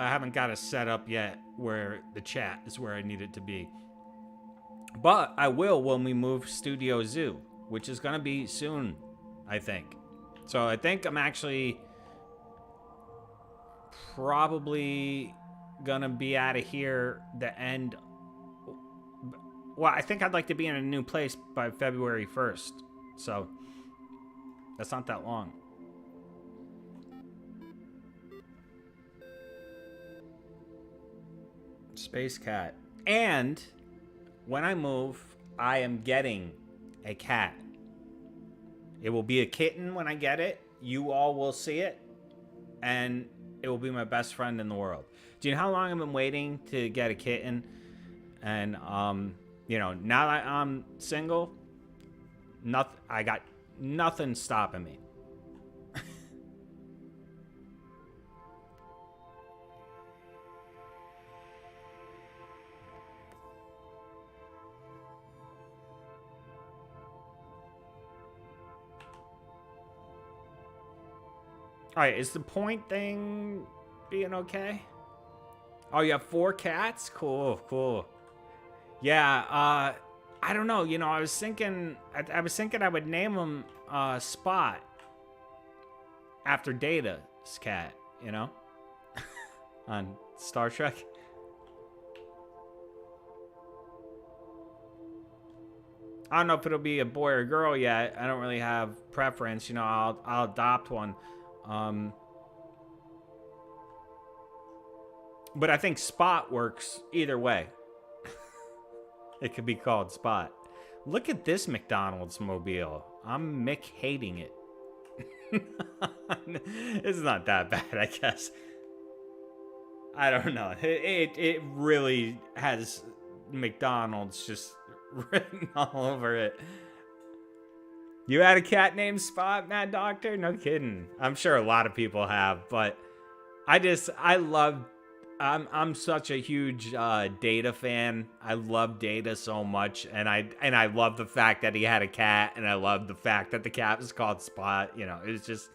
haven't got it set up yet where the chat is where I need it to be. But I will when we move Studio Zoo, which is going to be soon, I think. So I think I'm actually probably going to be out of here the end. Well, I think I'd like to be in a new place by February 1st. So, that's not that long. Space cat. And, when I move, I am getting a cat. It will be a kitten when I get it. You all will see it. And it will be my best friend in the world. Do you know how long I've been waiting to get a kitten? And, you know, now that I'm single, I got nothing stopping me. Alright, is the point thing being okay? Oh, you have 4 cats? Cool, cool. Yeah, I don't know. You know, I was thinking I would name him Spot after Data's cat. You know, on Star Trek. I don't know if it'll be a boy or girl yet. I don't really have preference. You know, I'll adopt one. But I think Spot works either way. It could be called Spot. Look at this McDonald's mobile. I'm Mick hating it. It's not that bad, I guess. I don't know. It really has McDonald's just written all over it. You had a cat named Spot, Mad Doctor? No kidding. I'm sure a lot of people have, but I'm such a huge Data fan. I love Data so much, and I love the fact that he had a cat, and I love the fact that the cat was called Spot. You know, it's just,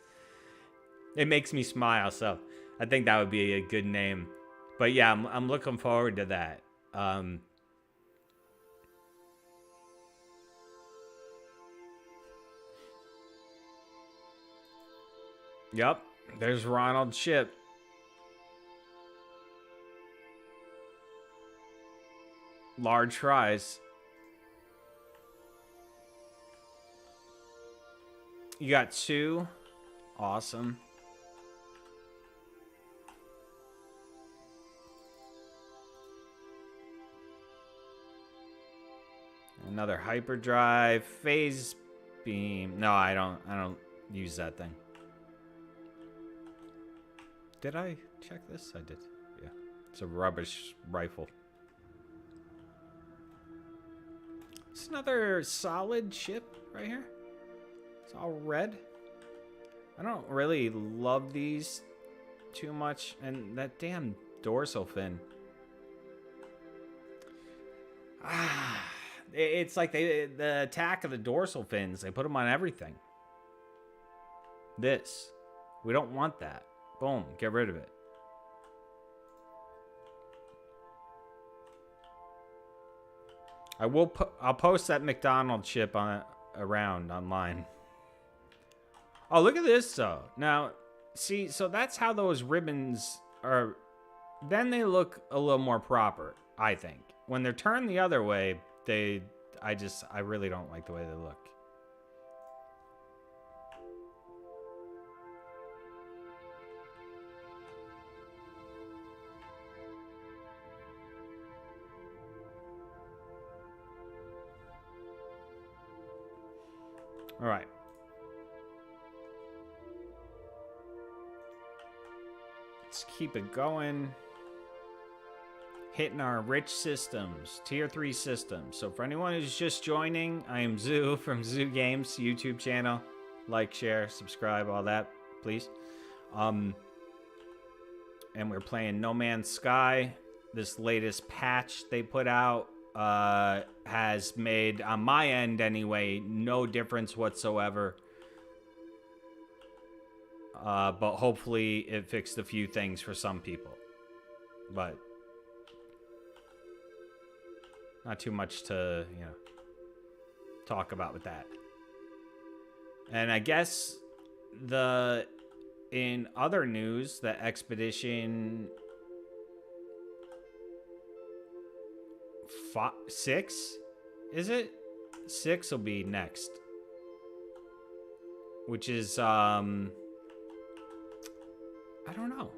it makes me smile. So I think that would be a good name. But yeah, I'm looking forward to that. Yep, there's Ronald's ship. Large fries. You got 2. Awesome. Another hyperdrive. Phase beam. No, I don't use that thing. Did I check this? I did. Yeah. It's a rubbish rifle. It's another solid ship right here. It's all red. I don't really love these too much. And that damn dorsal fin. It's like the attack of the dorsal fins. They put them on everything. This. We don't want that. Boom. Get rid of it. I'll post that McDonald's ship around online. Oh, look at this though. Now, see, so that's how those ribbons are. Then they look a little more proper, I think. When they're turned the other way, I really don't like the way they look. All right. Let's keep it going. Hitting our rich systems, tier 3 systems. So for anyone who's just joining, I am Xxiou from Xxiou Games YouTube channel. Like, share, subscribe, all that, please. And we're playing No Man's Sky. This latest patch they put out has made, on my end anyway, no difference whatsoever. But hopefully it fixed a few things for some people. But not too much to, you know, talk about with that. And I guess in other news, the Expedition 6, is it? 6 will be next. Which is, I don't know.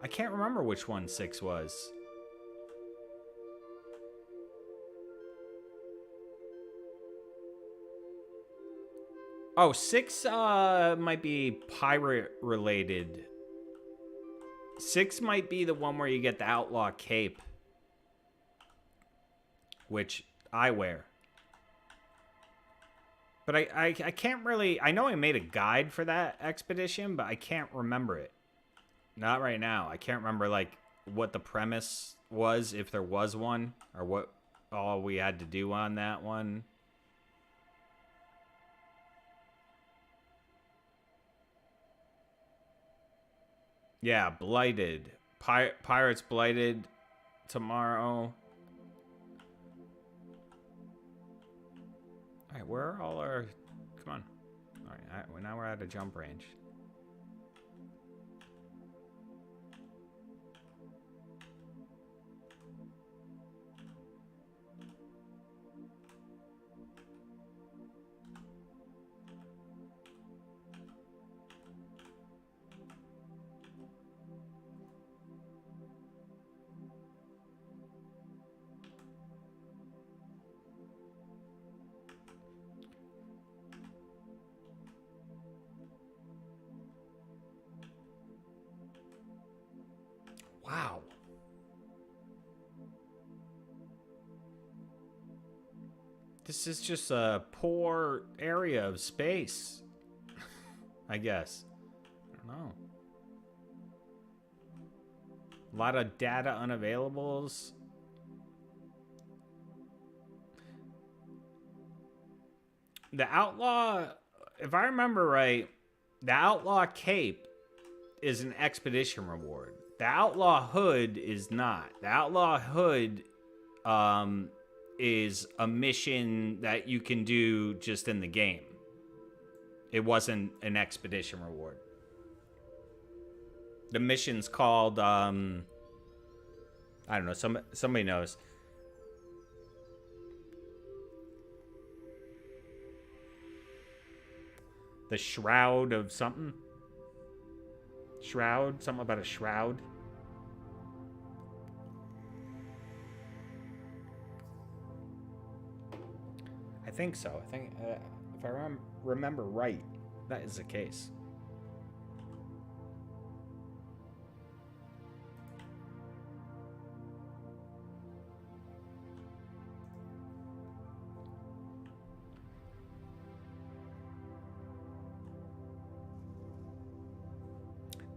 I can't remember which one 6 was. Oh, 6 might be pirate related. 6 might be the one where you get the outlaw cape. Which I wear. But I can't really... I know I made a guide for that expedition, but I can't remember it. Not right now. I can't remember, like, what the premise was, if there was one, or what all we had to do on that one. Yeah, Blighted. Pirates Blighted tomorrow. Alright, where are all our... Come on. Alright, now we're at a jump range. Wow. This is just a poor area of space. I guess. I don't know. A lot of data unavailables. The outlaw, if I remember right, the outlaw cape is an expedition reward. The outlaw hood is not. The outlaw hood is a mission that you can do just in the game. It wasn't an expedition reward. The mission's called I don't know, somebody knows. The Shroud of something? Shroud? Something about a shroud? I think so. I think, if I remember right, that is the case.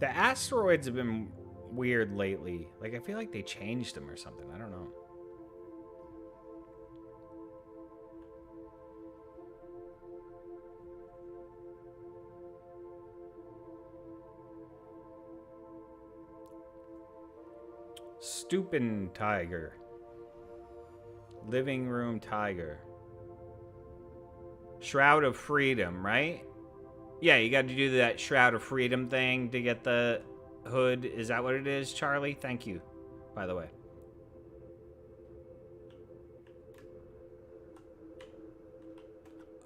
The asteroids have been weird lately. Like, I feel like they changed them or something. I don't know. Stupid tiger. Living room tiger. Shroud of Freedom, right? Yeah, you got to do that Shroud of Freedom thing to get the hood. Is that what it is, Charlie? Thank you, by the way.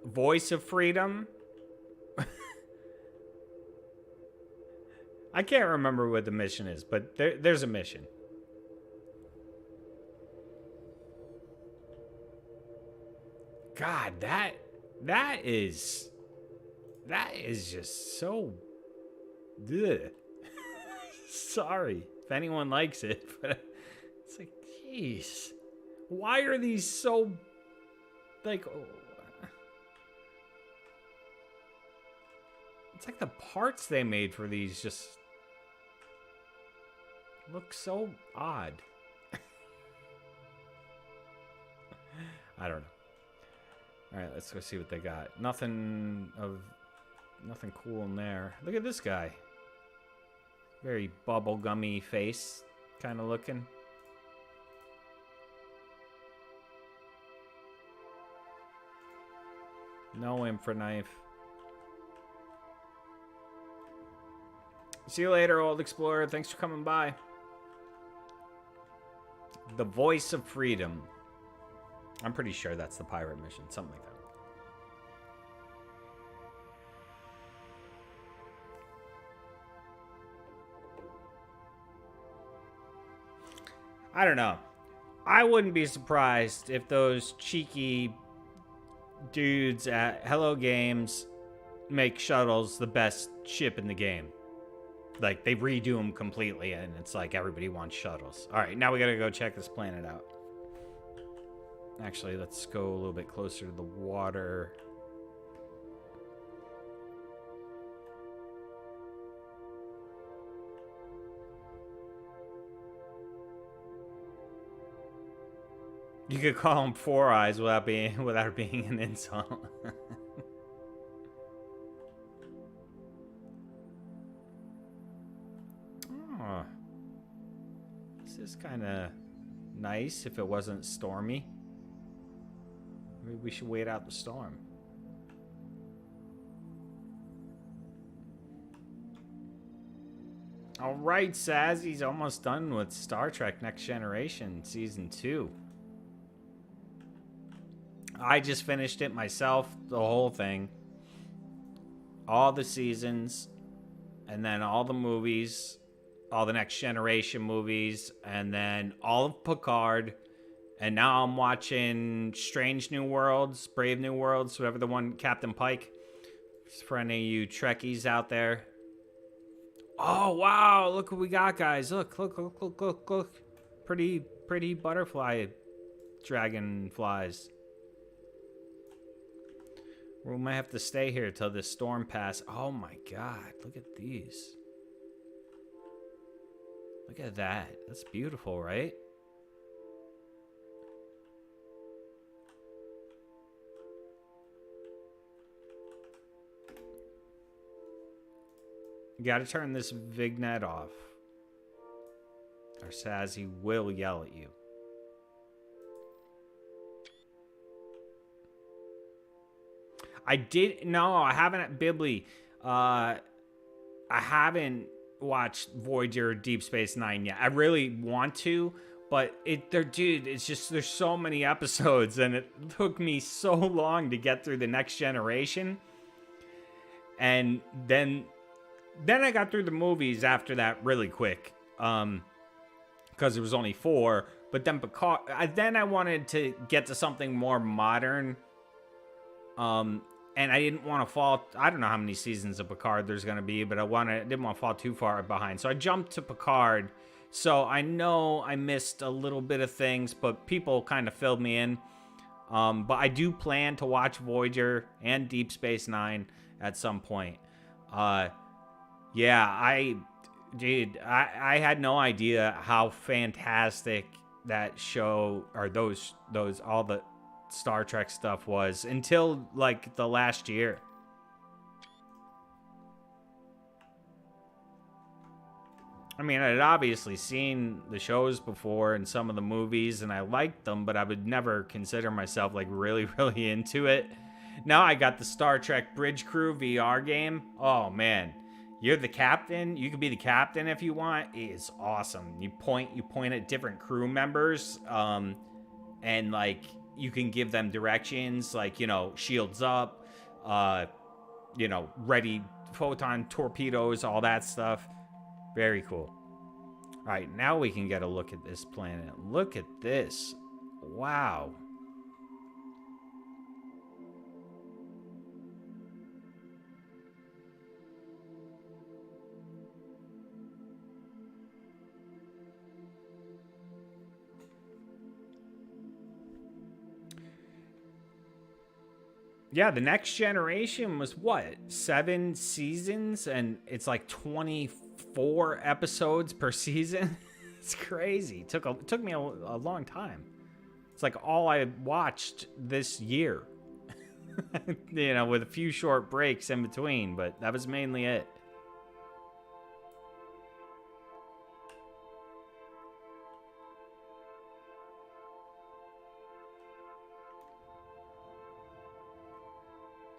Voice of Freedom? I can't remember what the mission is, but there's a mission. God, that is just so good. Sorry if anyone likes it, but it's like, jeez, why are these so like? It's like the parts they made for these just look so odd. I don't know. All right, let's go see what they got. Nothing cool in there. Look at this guy. Very bubblegummy face kind of looking. No infra knife. See you later, old explorer. Thanks for coming by. The Voice of Freedom. I'm pretty sure that's the pirate mission. Something like that. I don't know. I wouldn't be surprised if those cheeky dudes at Hello Games make shuttles the best ship in the game. Like, they redo them completely, and it's like everybody wants shuttles. All right, now we gotta go check this planet out. Actually, let's go a little bit closer to the water. You could call him Four Eyes without being an insult. Oh, this is kind of nice if it wasn't stormy. Maybe we should wait out the storm. All right, Sazzy's almost done with Star Trek Next Generation Season 2. I just finished it myself, the whole thing. All the seasons, and then all the movies, all the Next Generation movies, and then all of Picard. And now I'm watching Strange New Worlds, Brave New Worlds, whatever the one, Captain Pike. For any of you Trekkies out there. Oh, wow. Look what we got, guys. Look. Pretty butterfly dragonflies. We might have to stay here till this storm passes. Oh, my God. Look at these. Look at that. That's beautiful, right? You gotta turn this vignette off, or Sazzy will yell at you. I haven't, Bibli. I haven't watched Voyager or Deep Space Nine yet. I really want to, but dude, it's just, there's so many episodes, and it took me so long to get through the Next Generation. And then I got through the movies after that really quick, because it was only 4. But then then I wanted to get to something more modern, and I didn't want to fall. I don't know how many seasons of Picard there's gonna be, but I didn't want to fall too far behind. So I jumped to Picard. So I know I missed a little bit of things, but people kind of filled me in. But I do plan to watch Voyager and Deep Space Nine at some point. Yeah, I had no idea how fantastic that show, or those all the Star Trek stuff was, until like the last year. I mean, I'd obviously seen the shows before and some of the movies, and I liked them, but I would never consider myself like really, really into it. Now I got the Star Trek Bridge Crew VR game. Oh man, you're the captain. You can be the captain if you want. It's awesome. You point at different crew members, and like you can give them directions, like, you know, shields up, you know, ready photon torpedoes, all that stuff. Very cool. All right, now we can get a look at this planet. Look at this. Wow. Yeah, the Next Generation was what? 7 seasons, and it's like 24 episodes per season. It's crazy. It took me a long time. It's like all I watched this year. You know, with a few short breaks in between, but that was mainly it.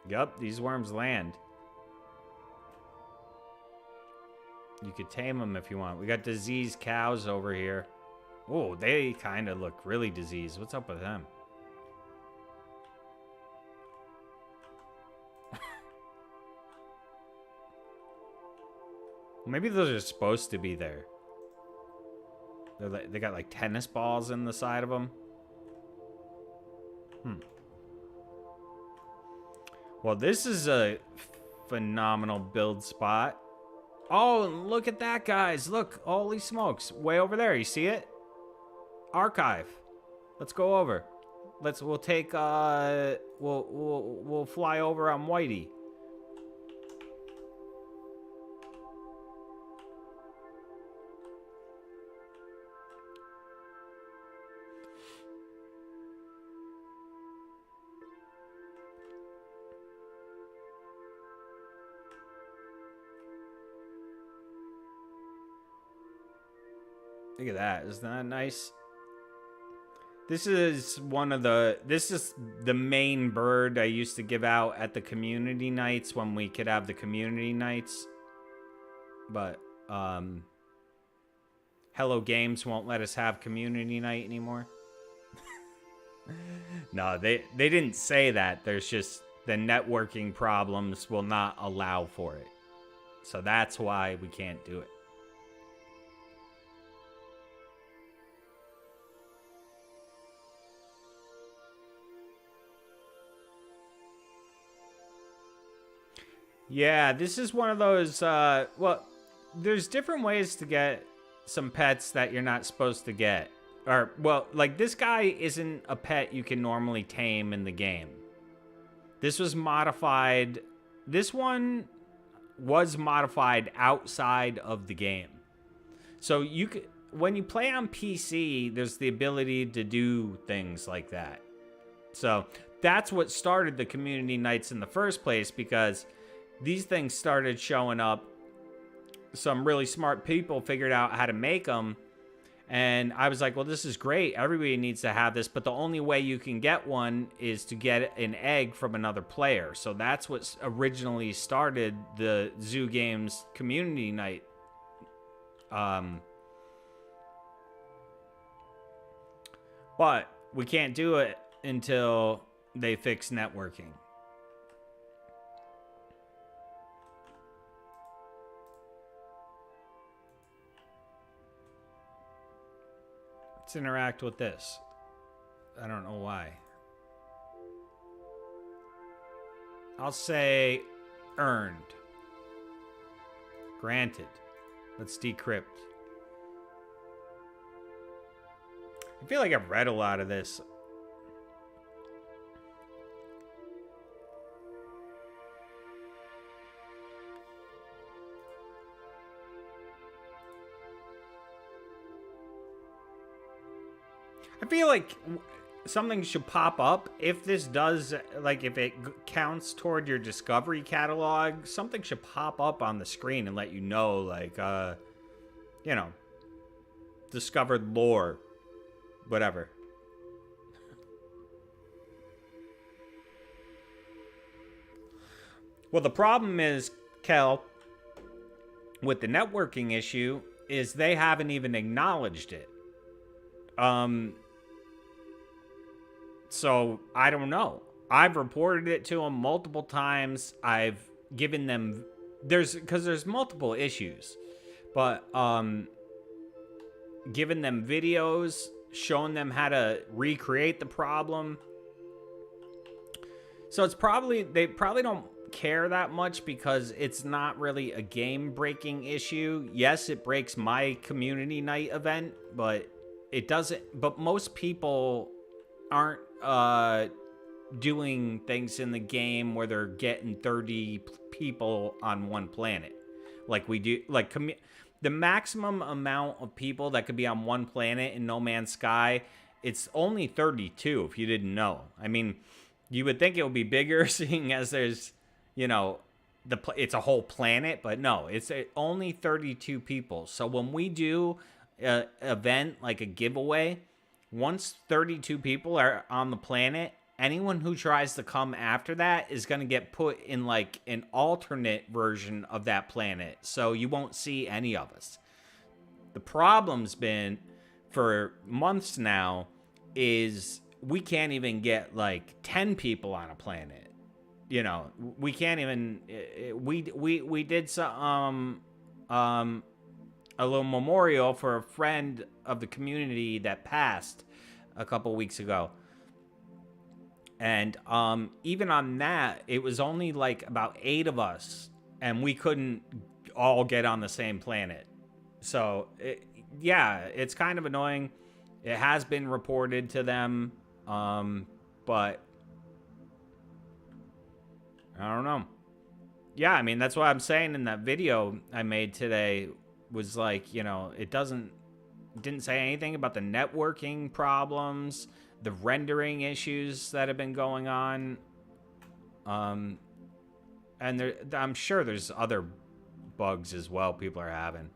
Yup, these worms land. You could tame them if you want. We got diseased cows over here. Oh, they kind of look really diseased. What's up with them? Maybe those are supposed to be there. They got like tennis balls in the side of them. Well, this is a phenomenal build spot. Oh, look at that, guys. Look, holy smokes. Way over there, you see it? Archive. Let's go over. We'll take, we'll fly over on Whitey. Look at that. Isn't that nice? This is this is the main bird I used to give out at the community nights when we could have the community nights. But, Hello Games won't let us have community night anymore. No, they didn't say that. There's just the networking problems will not allow for it. So that's why we can't do it. Yeah, this is one of those, well, there's different ways to get some pets that you're not supposed to get. Or, well, like, this guy isn't a pet you can normally tame in the game. This was modified. This one was modified outside of the game. So you could, when you play on PC, there's the ability to do things like that. So that's what started the community nights in the first place, because these things started showing up. Some really smart people figured out how to make them. And I was like, well, this is great. Everybody needs to have this. But the only way you can get one is to get an egg from another player. So that's what originally started the Xxiou Games community night. But we can't do it until they fix networking. Let's interact with this. I don't know why. I'll say earned. Granted. Let's decrypt. I feel like I've read a lot of this. I feel like something should pop up if this does, like, if it counts toward your discovery catalog, something should pop up on the screen and let you know, like, you know, discovered lore, whatever. Well, the problem is, Kel, with the networking issue, is they haven't even acknowledged it. So, I don't know. I've reported it to them multiple times. I've given them... Because there's multiple issues. But, given them videos, showing them how to recreate the problem. So, it's probably... They probably don't care that much because it's not really a game-breaking issue. Yes, it breaks my community night event, but it doesn't... But most people aren't doing things in the game where they're getting 30 people on one planet like we do. Like the maximum amount of people that could be on one planet in No Man's Sky, it's only 32 if you didn't know. I mean, you would think it would be bigger seeing as there's, you know, it's a whole planet, but no, it's only 32 people. So when we do an event like a giveaway, once 32 people are on the planet, anyone who tries to come after that is going to get put in like an alternate version of that planet. So you won't see any of us. The problem's been for months now is we can't even get like 10 people on a planet. You know, we can't even, we did some, a little memorial for a friend of the community that passed a couple weeks ago. And even on that, it was only like about 8 of us, and we couldn't all get on the same planet. So, yeah, it's kind of annoying. It has been reported to them, but I don't know. Yeah, I mean, that's what I'm saying in that video I made today. Was like, you know, it didn't say anything about the networking problems, the rendering issues that have been going on. And I'm sure there's other bugs as well people are having.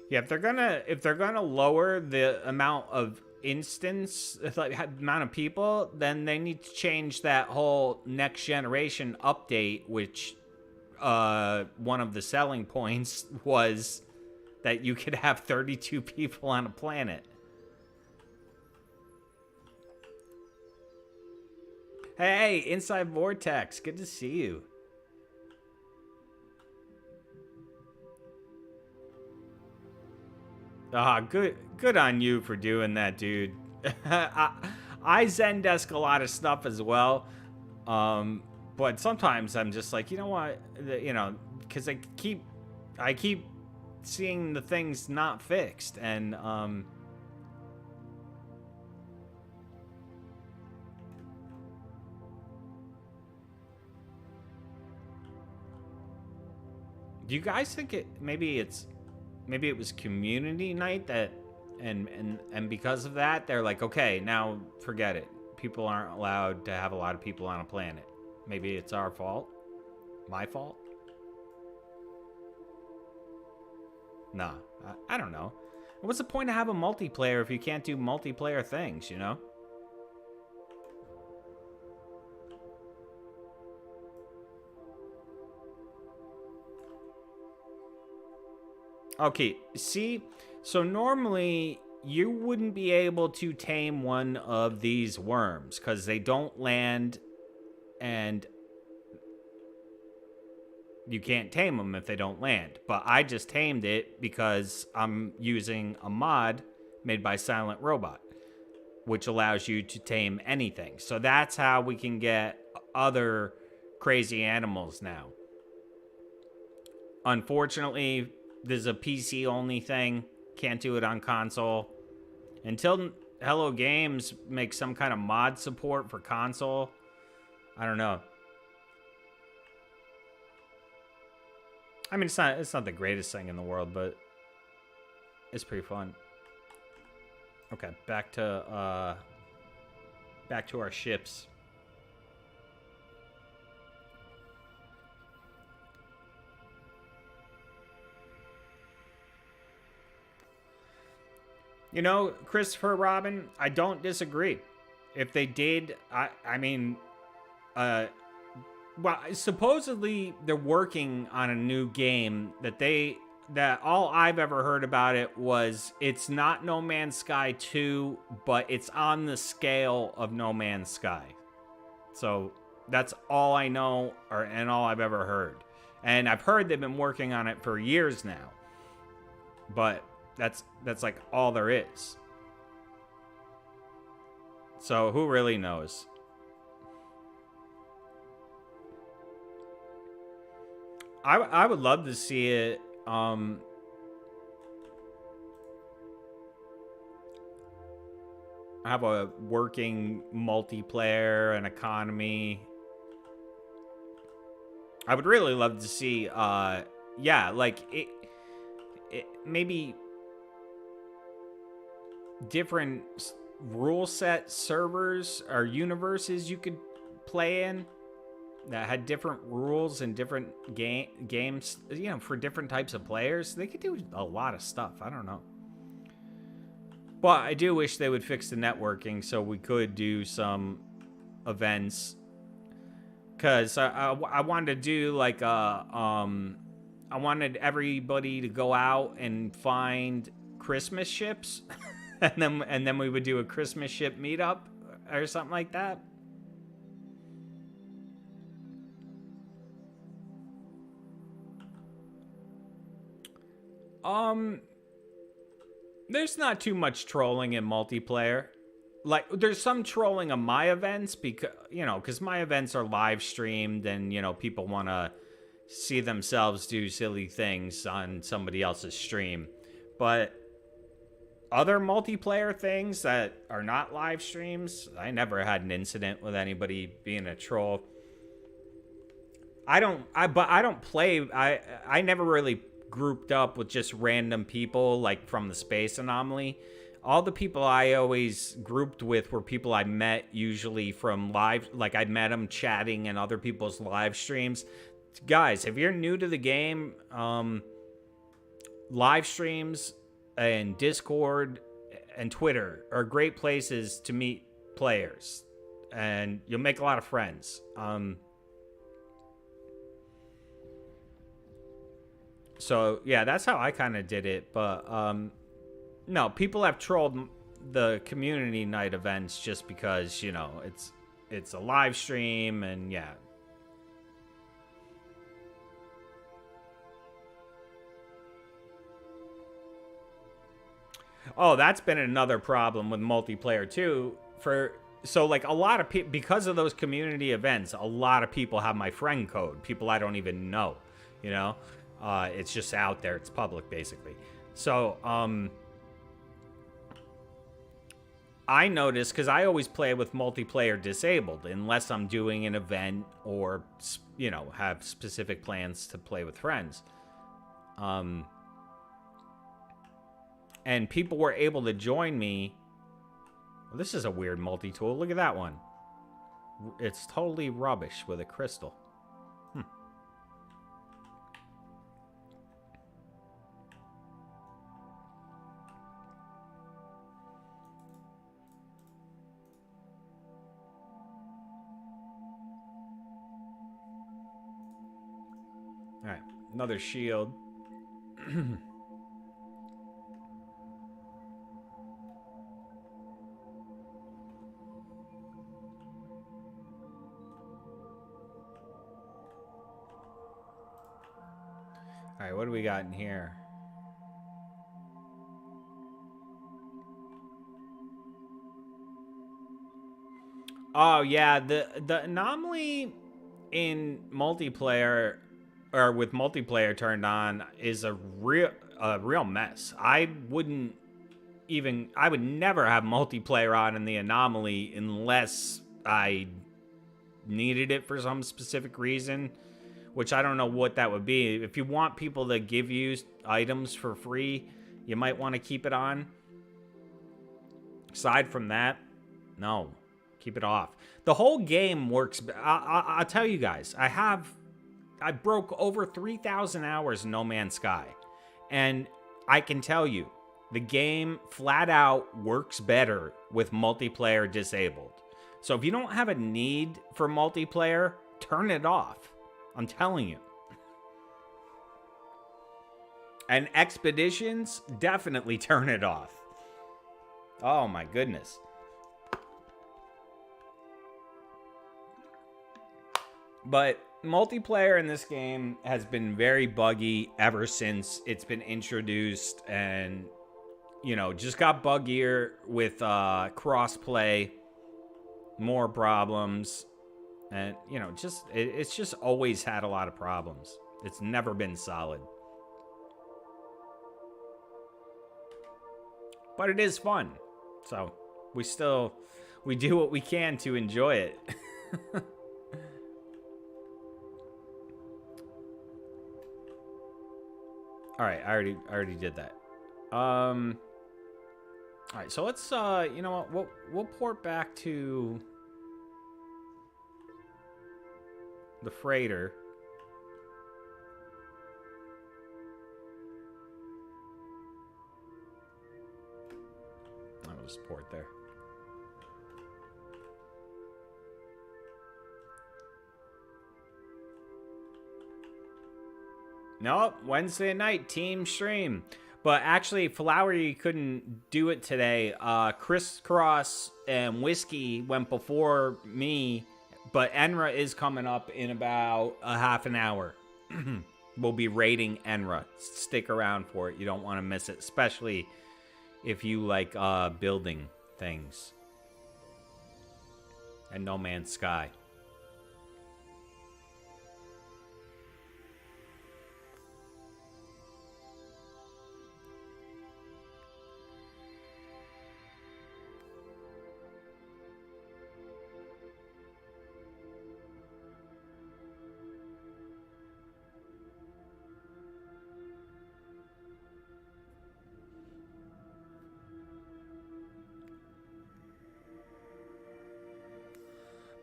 Yeah, if they're gonna lower the amount of instance, like amount of people, then they need to change that whole next generation update, which one of the selling points was that you could have 32 people on a planet. Hey, Inside Vortex, good to see you. Ah, good on you for doing that, dude. I Zendesk a lot of stuff as well, but sometimes I'm just like, you know what, because I keep seeing the things not fixed, and do you guys think maybe it was community night that and because of that they're like, okay, now forget it. People aren't allowed to have a lot of people on a planet. Maybe it's our fault. My fault? Nah, I don't know. What's the point of having multiplayer if you can't do multiplayer things, you know? Okay, see? So normally you wouldn't be able to tame one of these worms because they don't land, and you can't tame them if they don't land. But I just tamed it because I'm using a mod made by Silent Robot, which allows you to tame anything. So that's how we can get other crazy animals now. Unfortunately, this is a PC only thing. Can't do it on console. Until Hello Games makes some kind of mod support for console, I don't know. I mean, it's not the greatest thing in the world, but it's pretty fun. Okay, back to our ships. You know, Christopher Robin, I don't disagree. If they did, I mean, well, supposedly they're working on a new game that all I've ever heard about it was it's not No Man's Sky 2, but it's on the scale of No Man's Sky. So that's all I know, and all I've ever heard. And I've heard they've been working on it for years now. But that's like all there is. So who really knows? I would love to see it. Have a working multiplayer and economy. I would really love to see, yeah, like it maybe different rule set servers or universes you could play in that had different rules and different games, you know, for different types of players. They could do a lot of stuff. I don't know. But I do wish they would fix the networking so we could do some events. Because I wanted to do like I wanted everybody to go out and find Christmas ships. and then we would do a Christmas ship meetup or something like that. There's not too much trolling in multiplayer. Like, there's some trolling on my events because my events are live streamed and, you know, people want to see themselves do silly things on somebody else's stream. But other multiplayer things that are not live streams, I never had an incident with anybody being a troll. I never really grouped up with just random people like from the Space Anomaly. All the people I always grouped with were people I met usually from live, like I met them chatting in other people's live streams. Guys, if you're new to the game, live streams and Discord and Twitter are great places to meet players, and you'll make a lot of friends. So yeah, that's how I kind of did it. But no, people have trolled the community night events just because, you know, it's a live stream, and yeah. Oh, that's been another problem with multiplayer too. So like a lot of people, because of those community events, a lot of people have my friend code. People I don't even know, you know. It's just out there. It's public, basically. So I noticed, because I always play with multiplayer disabled unless I'm doing an event or, you know, have specific plans to play with friends. And people were able to join me. Well, this is a weird multi-tool. Look at that one. It's totally rubbish with a crystal. All right, another shield. All right, what do we got in here? Oh yeah, the anomaly in multiplayer, or with multiplayer turned on, is a real mess. I would never have multiplayer on in the anomaly unless I needed it for some specific reason, which I don't know what that would be. If you want people to give you items for free, you might want to keep it on. Aside from that, no, keep it off. The whole game works. I'll tell you guys, I broke over 3,000 hours in No Man's Sky, and I can tell you, the game flat out works better with multiplayer disabled. So if you don't have a need for multiplayer, turn it off. I'm telling you. And expeditions, definitely turn it off. Oh my goodness. But multiplayer in this game has been very buggy ever since it's been introduced, and, you know, just got buggier with crossplay, more problems. And, you know, just it's just always had a lot of problems. It's never been solid. But it is fun. So we do what we can to enjoy it. All right, I already did that. All right, so let's you know what, we'll port back to the freighter. I'll just port there. Nope, Wednesday night team stream. But actually, Flowery couldn't do it today. CrisCross and Whiskey went before me. But Enra is coming up in about a half an hour. We'll be raiding Enra. Stick around for it. You don't want to miss it. Especially if you like building things. And No Man's Sky.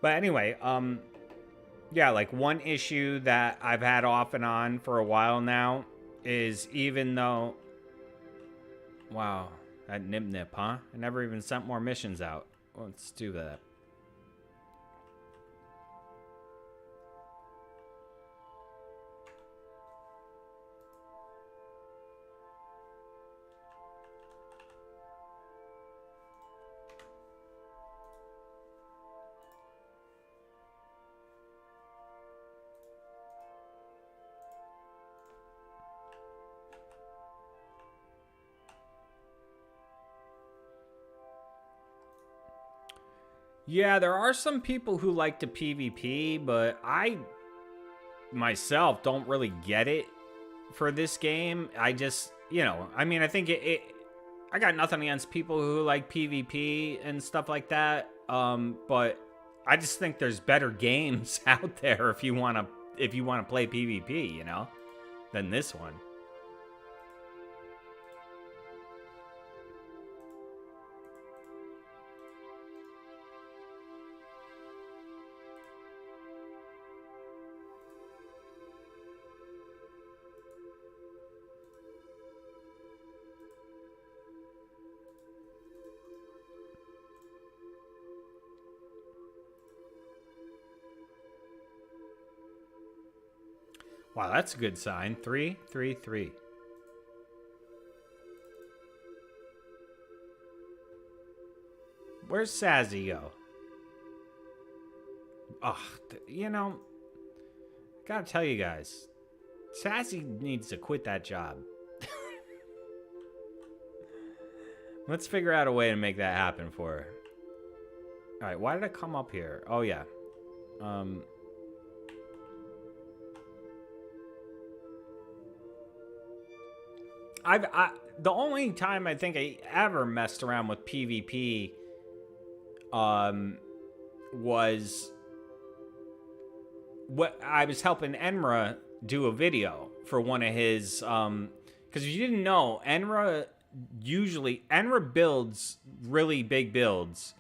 But anyway, yeah, like one issue that I've had off and on for a while now is even though... Wow, that nip, huh? I never even sent more missions out. Let's do that. Yeah, there are some people who like to PvP, but I myself don't really get it for this game. I just, I mean, I think I got nothing against people who like PvP and stuff like that. But I just think there's better games out there if you want to play PvP, than this one. Wow, that's a good sign. 3, 3, 3. Where's Sazzy go? Ugh, gotta tell you guys, Sazzy needs to quit that job. Let's figure out a way to make that happen for her. Alright, why did I come up here? Oh, yeah. The only time I think I ever messed around with PvP was what I was helping Enra do a video for one of his because you didn't know, Enra builds really big builds,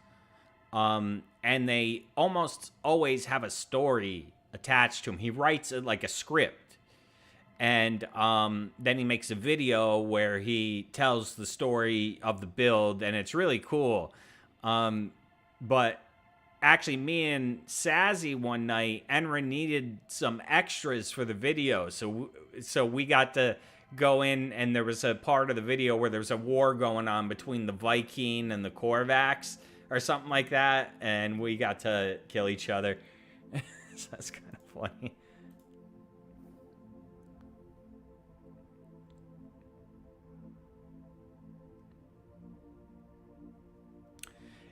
and they almost always have a story attached to him. He writes like a script. And then he makes a video where he tells the story of the build, and it's really cool. But actually, me and Sazzy one night, Enra needed some extras for the video. So we got to go in, and there was a part of the video where there was a war going on between the Viking and the Korvax or something like that. And we got to kill each other. So that's kind of funny.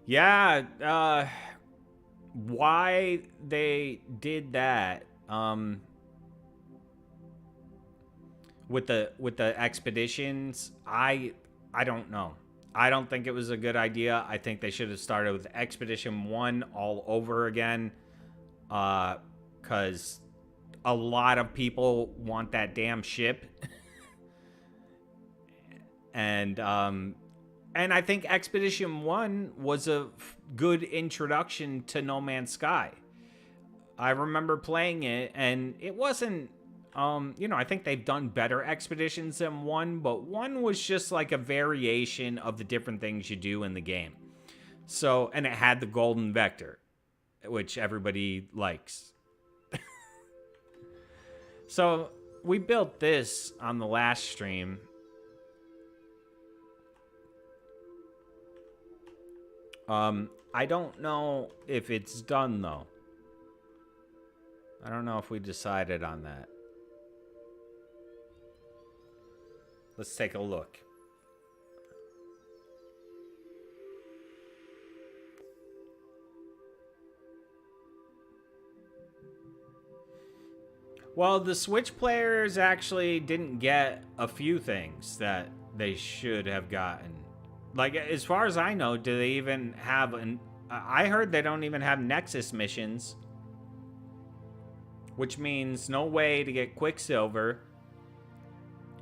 Yeah, why they did that with the expeditions, I don't know. I don't think it was a good idea. I think they should have started with Expedition 1 all over again, because a lot of people want that damn ship. And I think Expedition 1 was a good introduction to No Man's Sky. I remember playing it, and it wasn't, I think they've done better expeditions than 1, but 1 was just like a variation of the different things you do in the game. So, and it had the golden vector, which everybody likes. So, we built this on the last stream. I don't know if it's done, though. I don't know if we decided on that. Let's take a look. Well, the Switch players actually didn't get a few things that they should have gotten. Like, as far as I know, do they even have an... I heard they don't even have Nexus missions. Which means no way to get Quicksilver.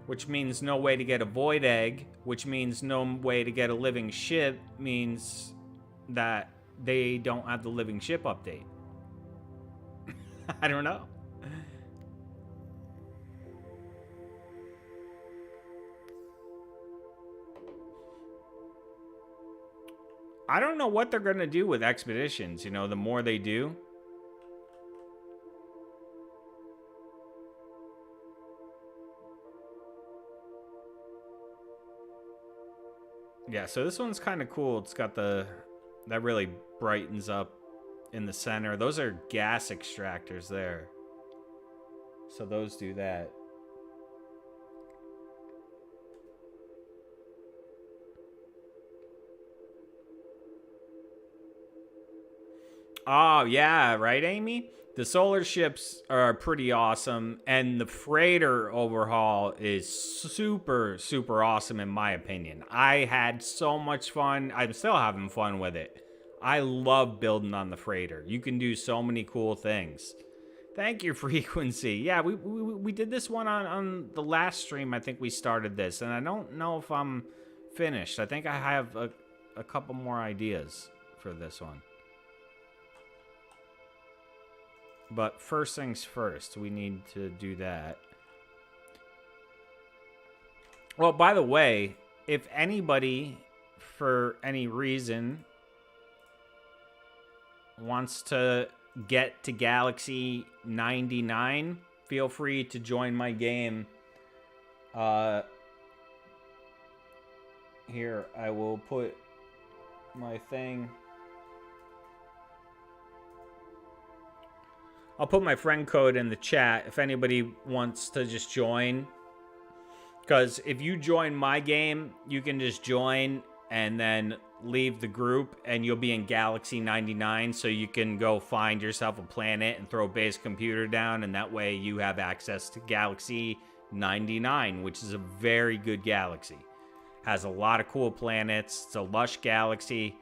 Which means no way to get a Void Egg. Which means no way to get a Living Ship. Means that they don't have the Living Ship update. I don't know. I don't know what they're going to do with expeditions, you know, the more they do. Yeah, so this one's kind of cool. It's got that really brightens up in the center. Those are gas extractors there. So those do that. Oh, yeah, right, Amy? The solar ships are pretty awesome, and the freighter overhaul is super, super awesome in my opinion. I had so much fun. I'm still having fun with it. I love building on the freighter. You can do so many cool things. Thank you, Frequency. Yeah, we did this one on the last stream. I think we started this, and I don't know if I'm finished. I think I have a couple more ideas for this one. But first things first, we need to do that. Well, by the way, if anybody, for any reason, wants to get to Galaxy 99, feel free to join my game. Here, I will put my thing. I'll put my friend code in the chat if anybody wants to just join. Because if you join my game, you can just join and then leave the group and you'll be in Galaxy 99. So you can go find yourself a planet and throw a base computer down. And that way you have access to Galaxy 99, which is a very good galaxy. Has a lot of cool planets. It's a lush galaxy.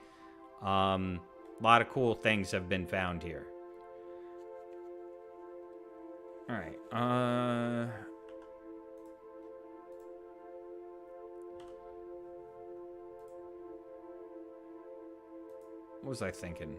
A lot of cool things have been found here. All right. What was I thinking?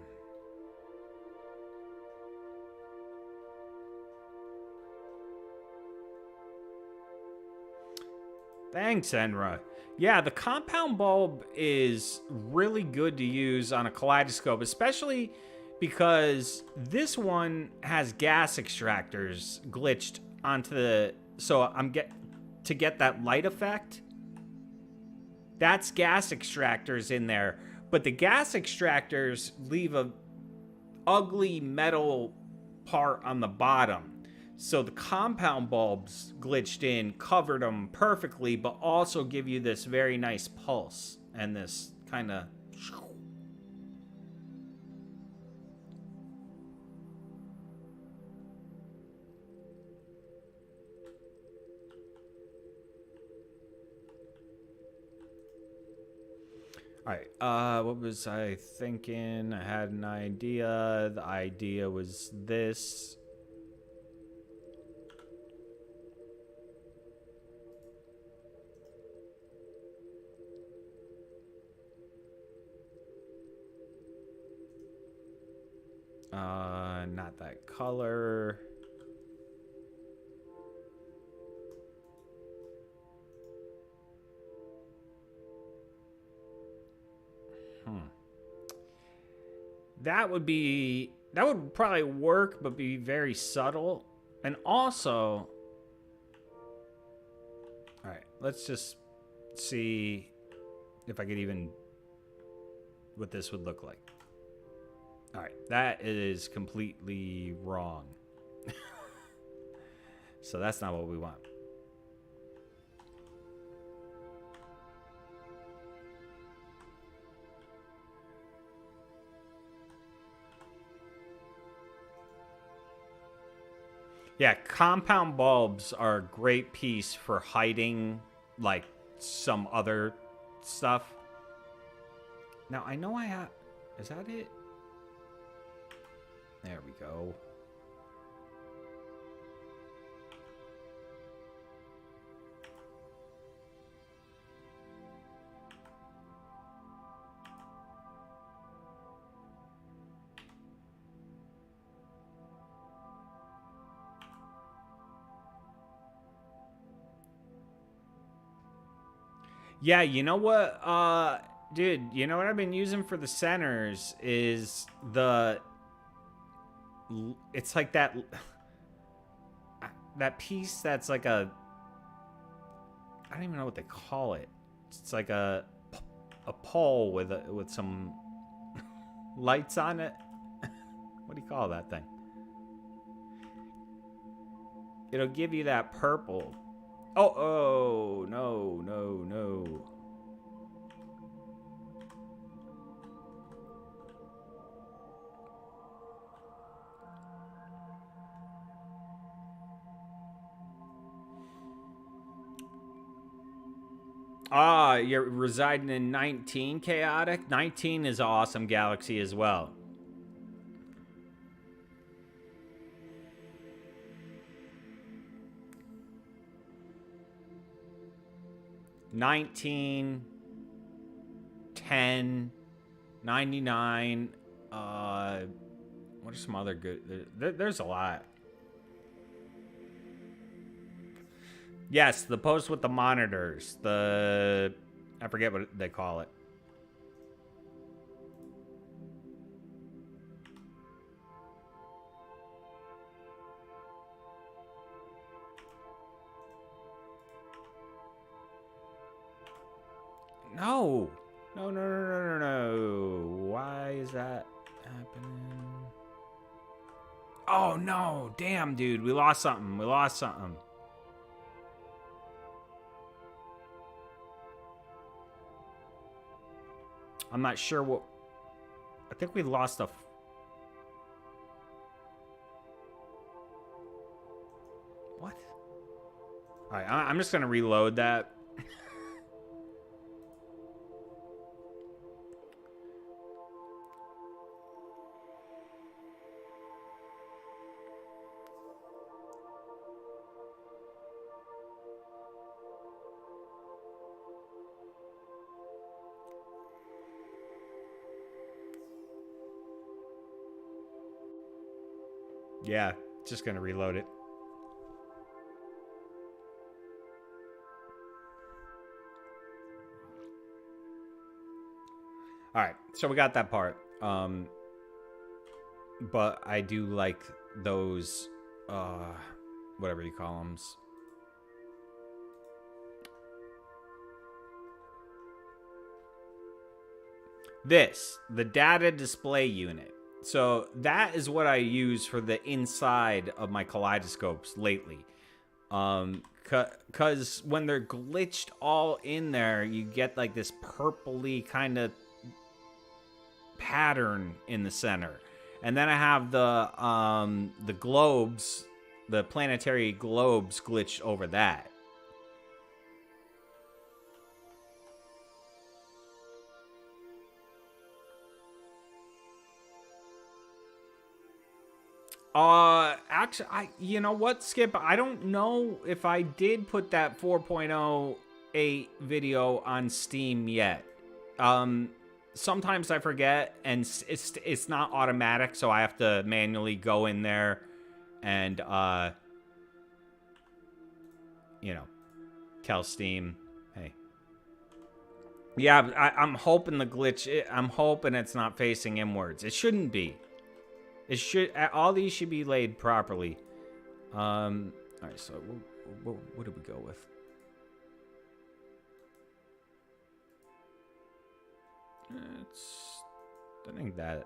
Thanks, Enra. Yeah, the compound bulb is really good to use on a kaleidoscope, especially because this one has gas extractors glitched onto the... So to get that light effect, that's gas extractors in there. But the gas extractors leave a ugly metal part on the bottom. So the compound bulbs glitched in, covered them perfectly, but also give you this very nice pulse and this kind of... All right, what was I thinking? I had an idea. The idea was this. Not that color. That would probably work, but be very subtle. And also, all right, let's just see if I could even, what this would look like. All right, that is completely wrong. So that's not what we want. Yeah, compound bulbs are a great piece for hiding, like, some other stuff. Now, I know I have... Is that it? There we go. Yeah, you know what? Dude, you know what I've been using for the centers is the... It's like that piece that's like a... I don't even know what they call it. It's like a pole with some lights on it. What do you call that thing? It'll give you that purple. Oh, no. Ah, you're residing in 19, Chaotic? 19 is an awesome galaxy as well. $19, $10, $99. What are some other good? There's a lot. Yes, the post with the monitors. I forget what they call it. No. Why is that happening? Oh, no. Damn, dude. We lost something. I'm not sure what... I think we lost a... What? Alright, I'm just gonna reload that. Yeah, just gonna reload it. Alright, so we got that part. But I do like those, whatever you call them. The data display unit. So that is what I use for the inside of my kaleidoscopes lately. Cause when they're glitched all in there, you get like this purpley kind of pattern in the center. And then I have the globes, the planetary globes glitched over that. Actually, you know what, Skip? I don't know if I did put that 4.08 video on Steam yet. Sometimes I forget, and it's not automatic, so I have to manually go in there and, you know, tell Steam, hey. Yeah, I'm hoping the glitch, I'm hoping it's not facing inwards. It shouldn't be. All these should be laid properly. All right, so what did we go with? I think that.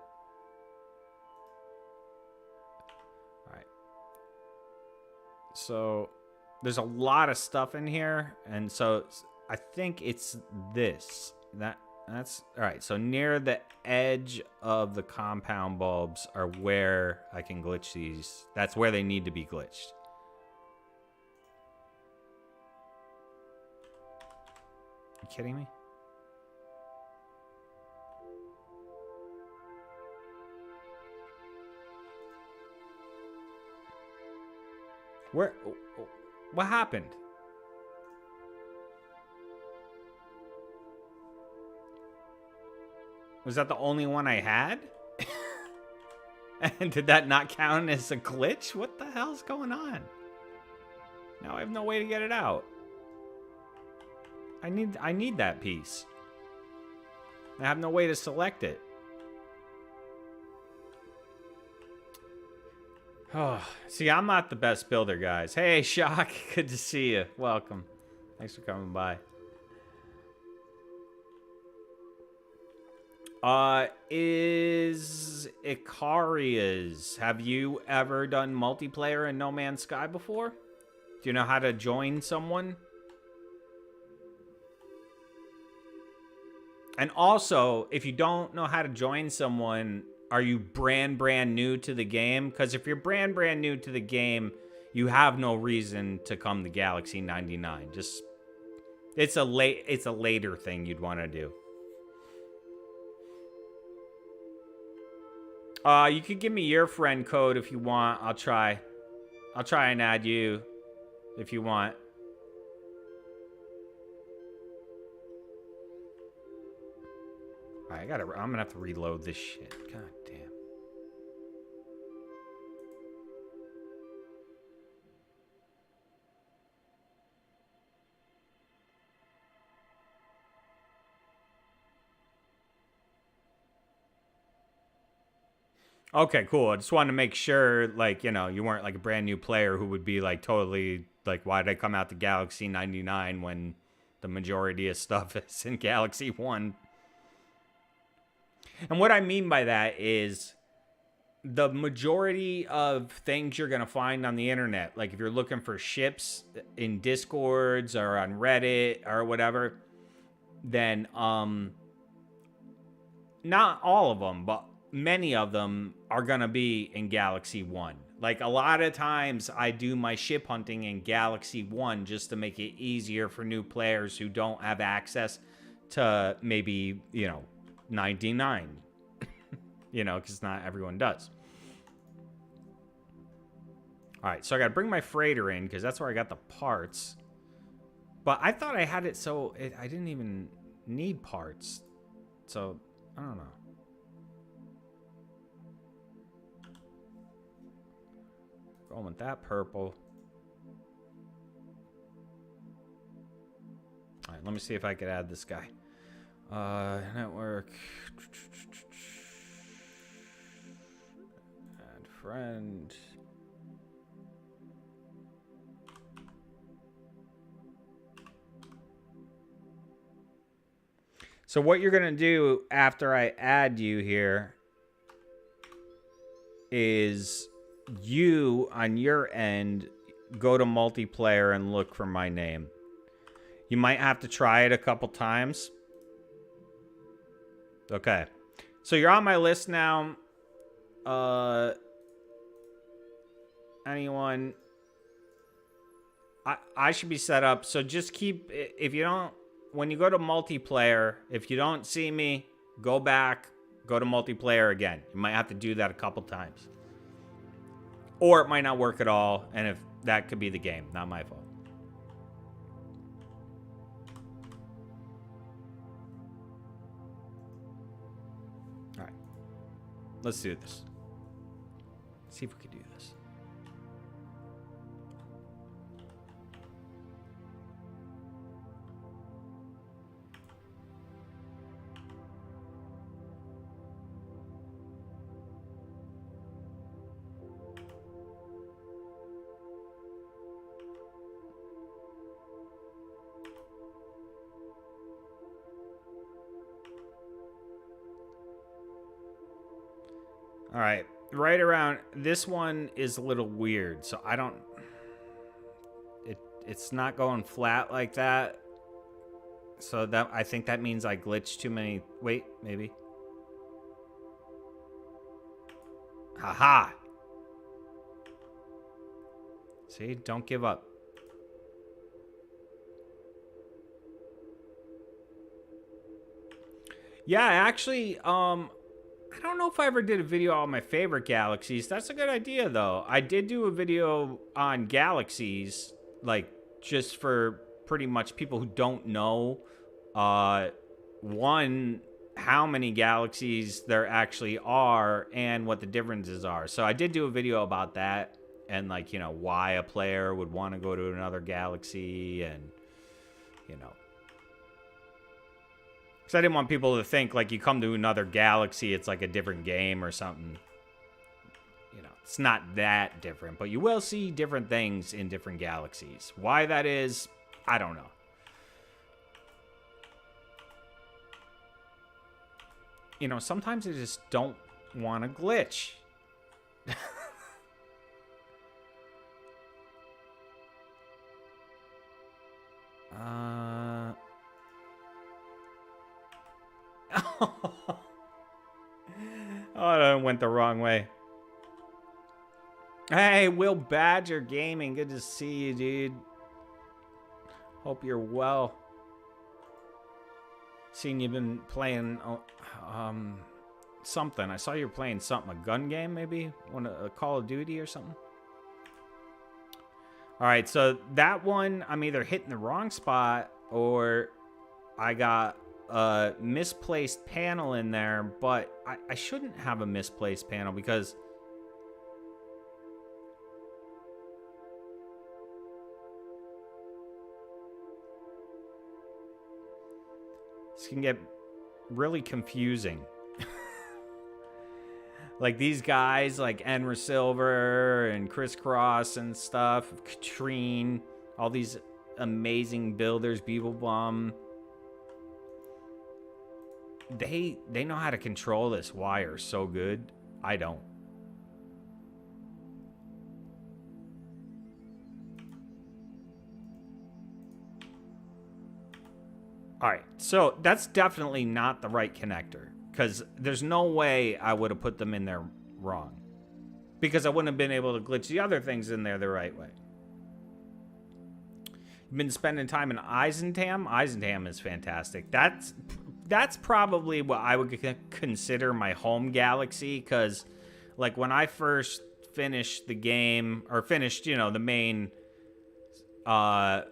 All right. So there's a lot of stuff in here, and so I think it's this. That's all right. So near the edge of the compound bulbs are where I can glitch these. That's where they need to be glitched. You kidding me? What happened? Was that the only one I had? And did that not count as a glitch? What the hell's going on? Now I have no way to get it out. I need that piece. I have no way to select it. Oh, see, I'm not the best builder, guys. Hey, Shock, good to see you. Welcome. Thanks for coming by. Is Icaria's. Have you ever done multiplayer in No Man's Sky before? Do you know how to join someone? And also, if you don't know how to join someone, are you brand new to the game? Because if you're brand new to the game, you have no reason to come to Galaxy 99. Just, it's a later thing you'd want to do. You could give me your friend code if you want. I'll try and add you if you want. Alright, I'm gonna have to reload this shit. God damn. Okay, cool. I just wanted to make sure, like, you know, you weren't like a brand new player who would be like totally like, why did I come out to Galaxy 99 when the majority of stuff is in Galaxy 1? And what I mean by that is the majority of things you're going to find on the internet, like if you're looking for ships in Discords or on Reddit or whatever, then not all of them, but many of them are going to be in Galaxy 1. Like a lot of times I do my ship hunting in Galaxy 1 just to make it easier for new players who don't have access to maybe, you know, 99. You know, because not everyone does. Alright, so I got to bring my freighter in because that's where I got the parts. But I thought I had it so I didn't even need parts. So, I don't know. Going with that purple. Alright, let me see if I could add this guy. Network. Add friend. So what you're going to do after I add you here is you, on your end, go to multiplayer and look for my name. You might have to try it a couple times. Okay. So you're on my list now. Anyone? I should be set up. So just keep, if you don't, when you go to multiplayer, if you don't see me, go back, go to multiplayer again. You might have to do that a couple times. Or it might not work at all, and if that could be the game, not my fault. All right. Let's do this. See if we can do this. All right, right around this one is a little weird, so I don't. It's not going flat like that, so that I think that means I glitched too many. Wait, maybe. Haha. See, don't give up. Yeah, actually, I don't know if I ever did a video on my favorite galaxies. That's a good idea, though. I did do a video on galaxies, like, just for pretty much people who don't know, one, how many galaxies there actually are and what the differences are. So I did do a video about that and, like, you know, why a player would want to go to another galaxy and, you know. Because I didn't want people to think, like, you come to another galaxy, it's like a different game or something. You know, it's not that different. But you will see different things in different galaxies. Why that is, I don't know. You know, sometimes I just don't want to glitch. Oh, that went the wrong way. Hey, Will Badger Gaming. Good to see you, dude. Hope you're well. Seen you've been playing something. I saw you were playing something. A gun game, maybe? A Call of Duty or something? Alright, so that one, I'm either hitting the wrong spot or I got a misplaced panel in there, but I shouldn't have a misplaced panel because this can get really confusing. Like these guys like EnraSilver and CrisCross and stuff, Catrien, all these amazing builders, Beeblebum. They know how to control this wire so good. I don't. Alright, so that's definitely not the right connector. Because there's no way I would have put them in there wrong. Because I wouldn't have been able to glitch the other things in there the right way. You've been spending time in Eisentam? Eisentam is fantastic. That's probably what I would consider my home galaxy. Because, like, when I first finished the game, or finished, you know, the main... the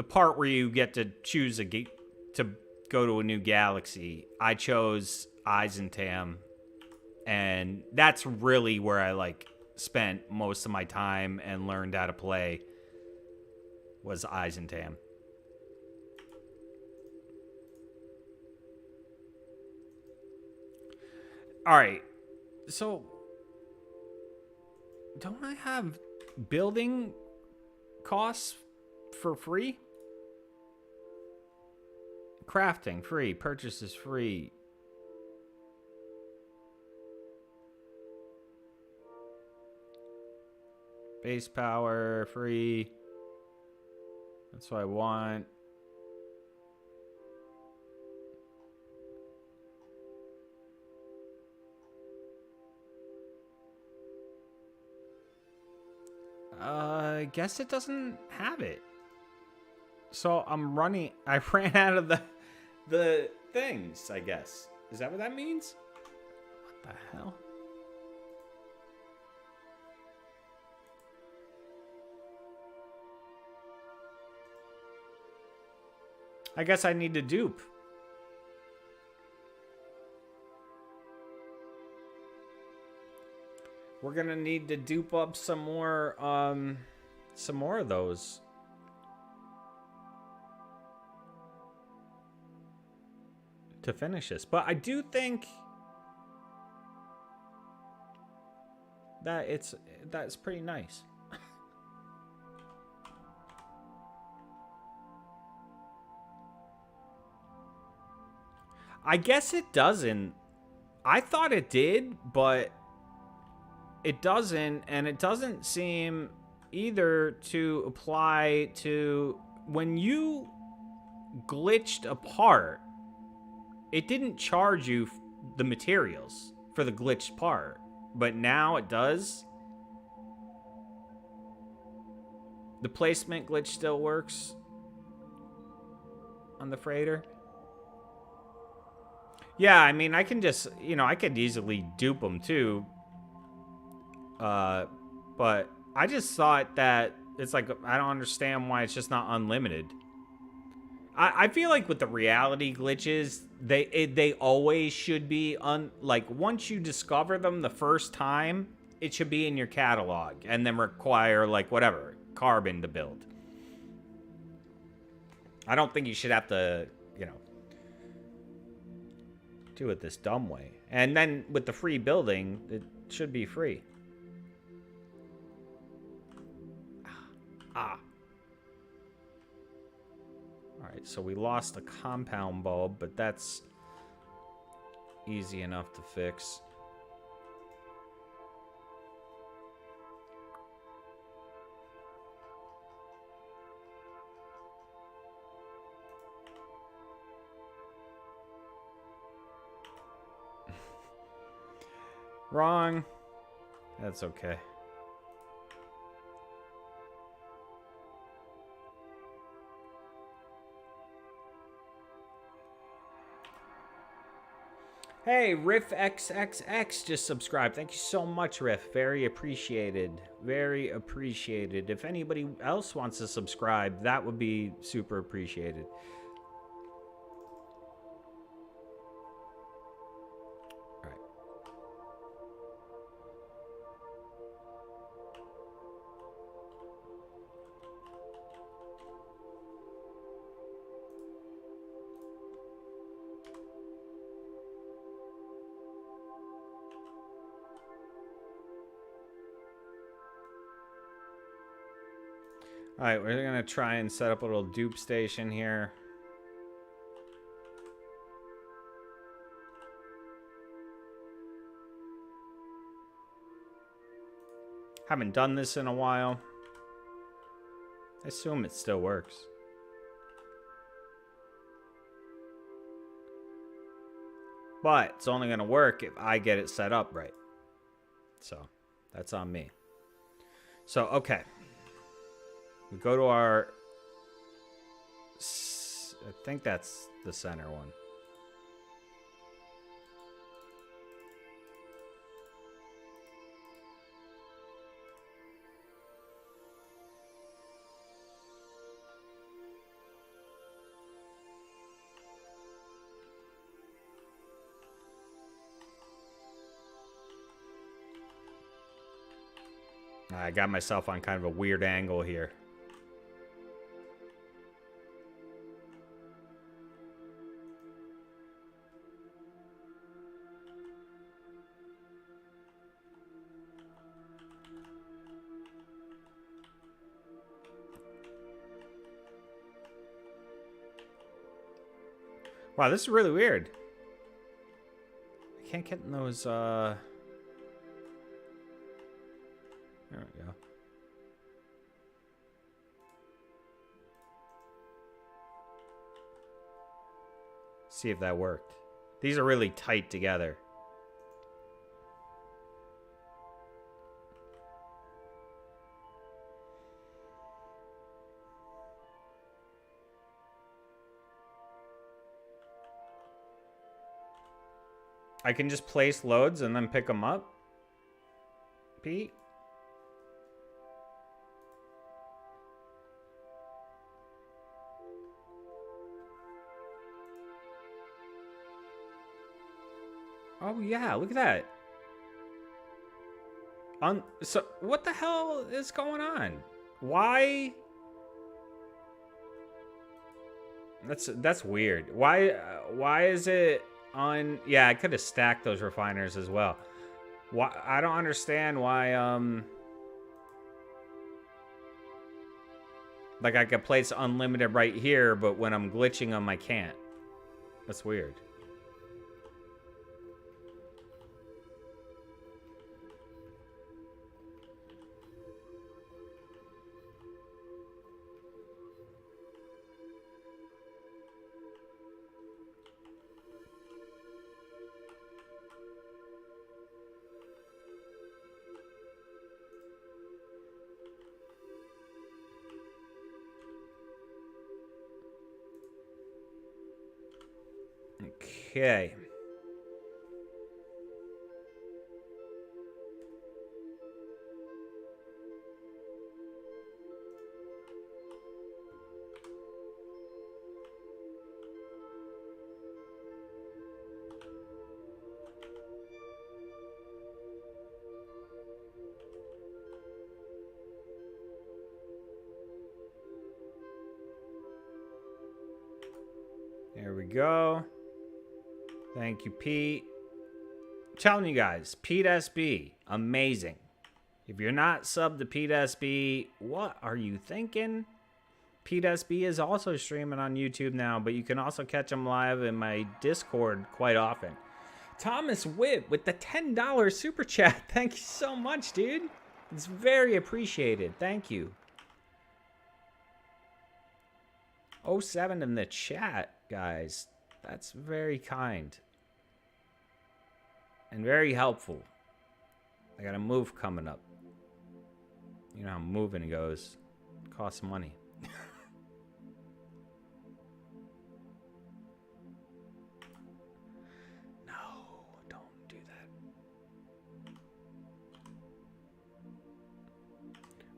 part where you get to choose a gate to go to a new galaxy, I chose Eisentam, and that's really where I like spent most of my time and learned how to play, was Eisentam. Alright, so don't I have building costs for free? Crafting, free. Purchases, free. Base power, free. That's what I want. I guess it doesn't have it. So I'm running. I ran out of the things, I guess. Is that what that means? What the hell? I guess I need to dupe. We're gonna need to dupe up some more of those. To finish this. But I do think that that's pretty nice. I guess it doesn't. I thought it did, but it doesn't, and it doesn't seem either to apply to when you glitched a part. It didn't charge you the materials for the glitched part, but now it does. The placement glitch still works on the freighter. Yeah, I mean, I can just, you know, I could easily dupe them too. But I just thought that it's like, I don't understand why it's just not unlimited. I feel like with the reality glitches, they always should be like once you discover them the first time, it should be in your catalog and then require like whatever carbon to build. I don't think you should have to, you know, do it this dumb way. And then with the free building, it should be free. Ah. Alright, so we lost a compound bulb, but that's easy enough to fix. Wrong. That's okay. Hey, Riff XXX just subscribed. Thank you so much, Riff. Very appreciated. Very appreciated. If anybody else wants to subscribe, that would be super appreciated. Alright, we're gonna try and set up a little dupe station here. Haven't done this in a while. I assume it still works. But it's only gonna work if I get it set up right. So, that's on me. So, okay. We go to our... I think that's the center one. I got myself on kind of a weird angle here. Wow, this is really weird. I can't get in those, There we go. See if that worked. These are really tight together. I can just place loads and then pick them up, Pete? Oh yeah, look at that. So what the hell is going on? Why? That's weird. Why is it on? Yeah, I could have stacked those refiners as well. Why? I don't understand why. Like I could place unlimited right here, but when I'm glitching them, I can't. That's weird. Okay. There we go. Thank you, Pete. I'm telling you guys, Pete SB, amazing. If you're not subbed to Pete SB, what are you thinking? Pete SB is also streaming on YouTube now, but you can also catch him live in my Discord quite often. Thomas Witt with the $10 super chat. Thank you so much, dude. It's very appreciated. Thank you. 07 in the chat, guys. That's very kind. And very helpful. I got a move coming up. You know how moving goes. It costs money. No, don't do that.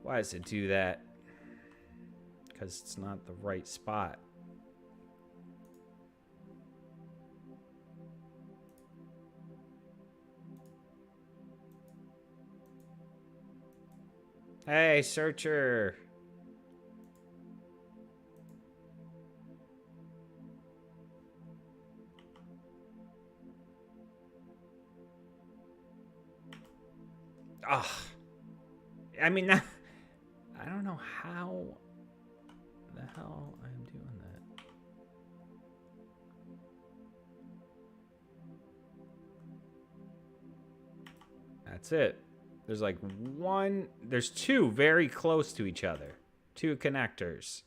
Why does it do that? Because it's not the right spot. Hey, searcher. Ah, I mean, I don't know how the hell I'm doing that. That's it. There's like one, there's two very close to each other. Two connectors.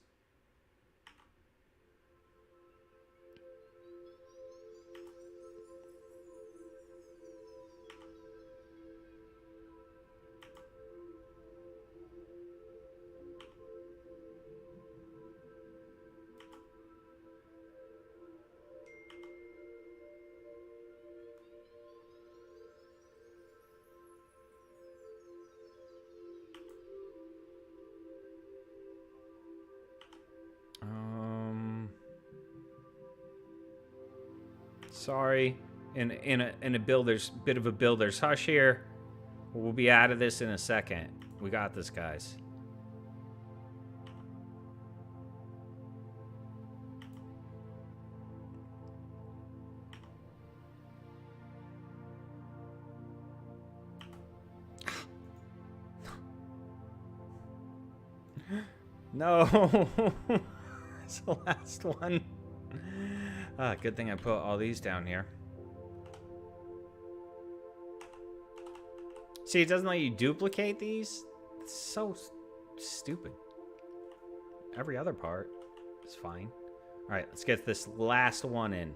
Sorry, in a builder's bit of a builder's hush here. We'll be out of this in a second. We got this, guys. No, it's the last one. Good thing I put all these down here. See, it doesn't let you duplicate these. It's so stupid. Every other part is fine. All right, let's get this last one in.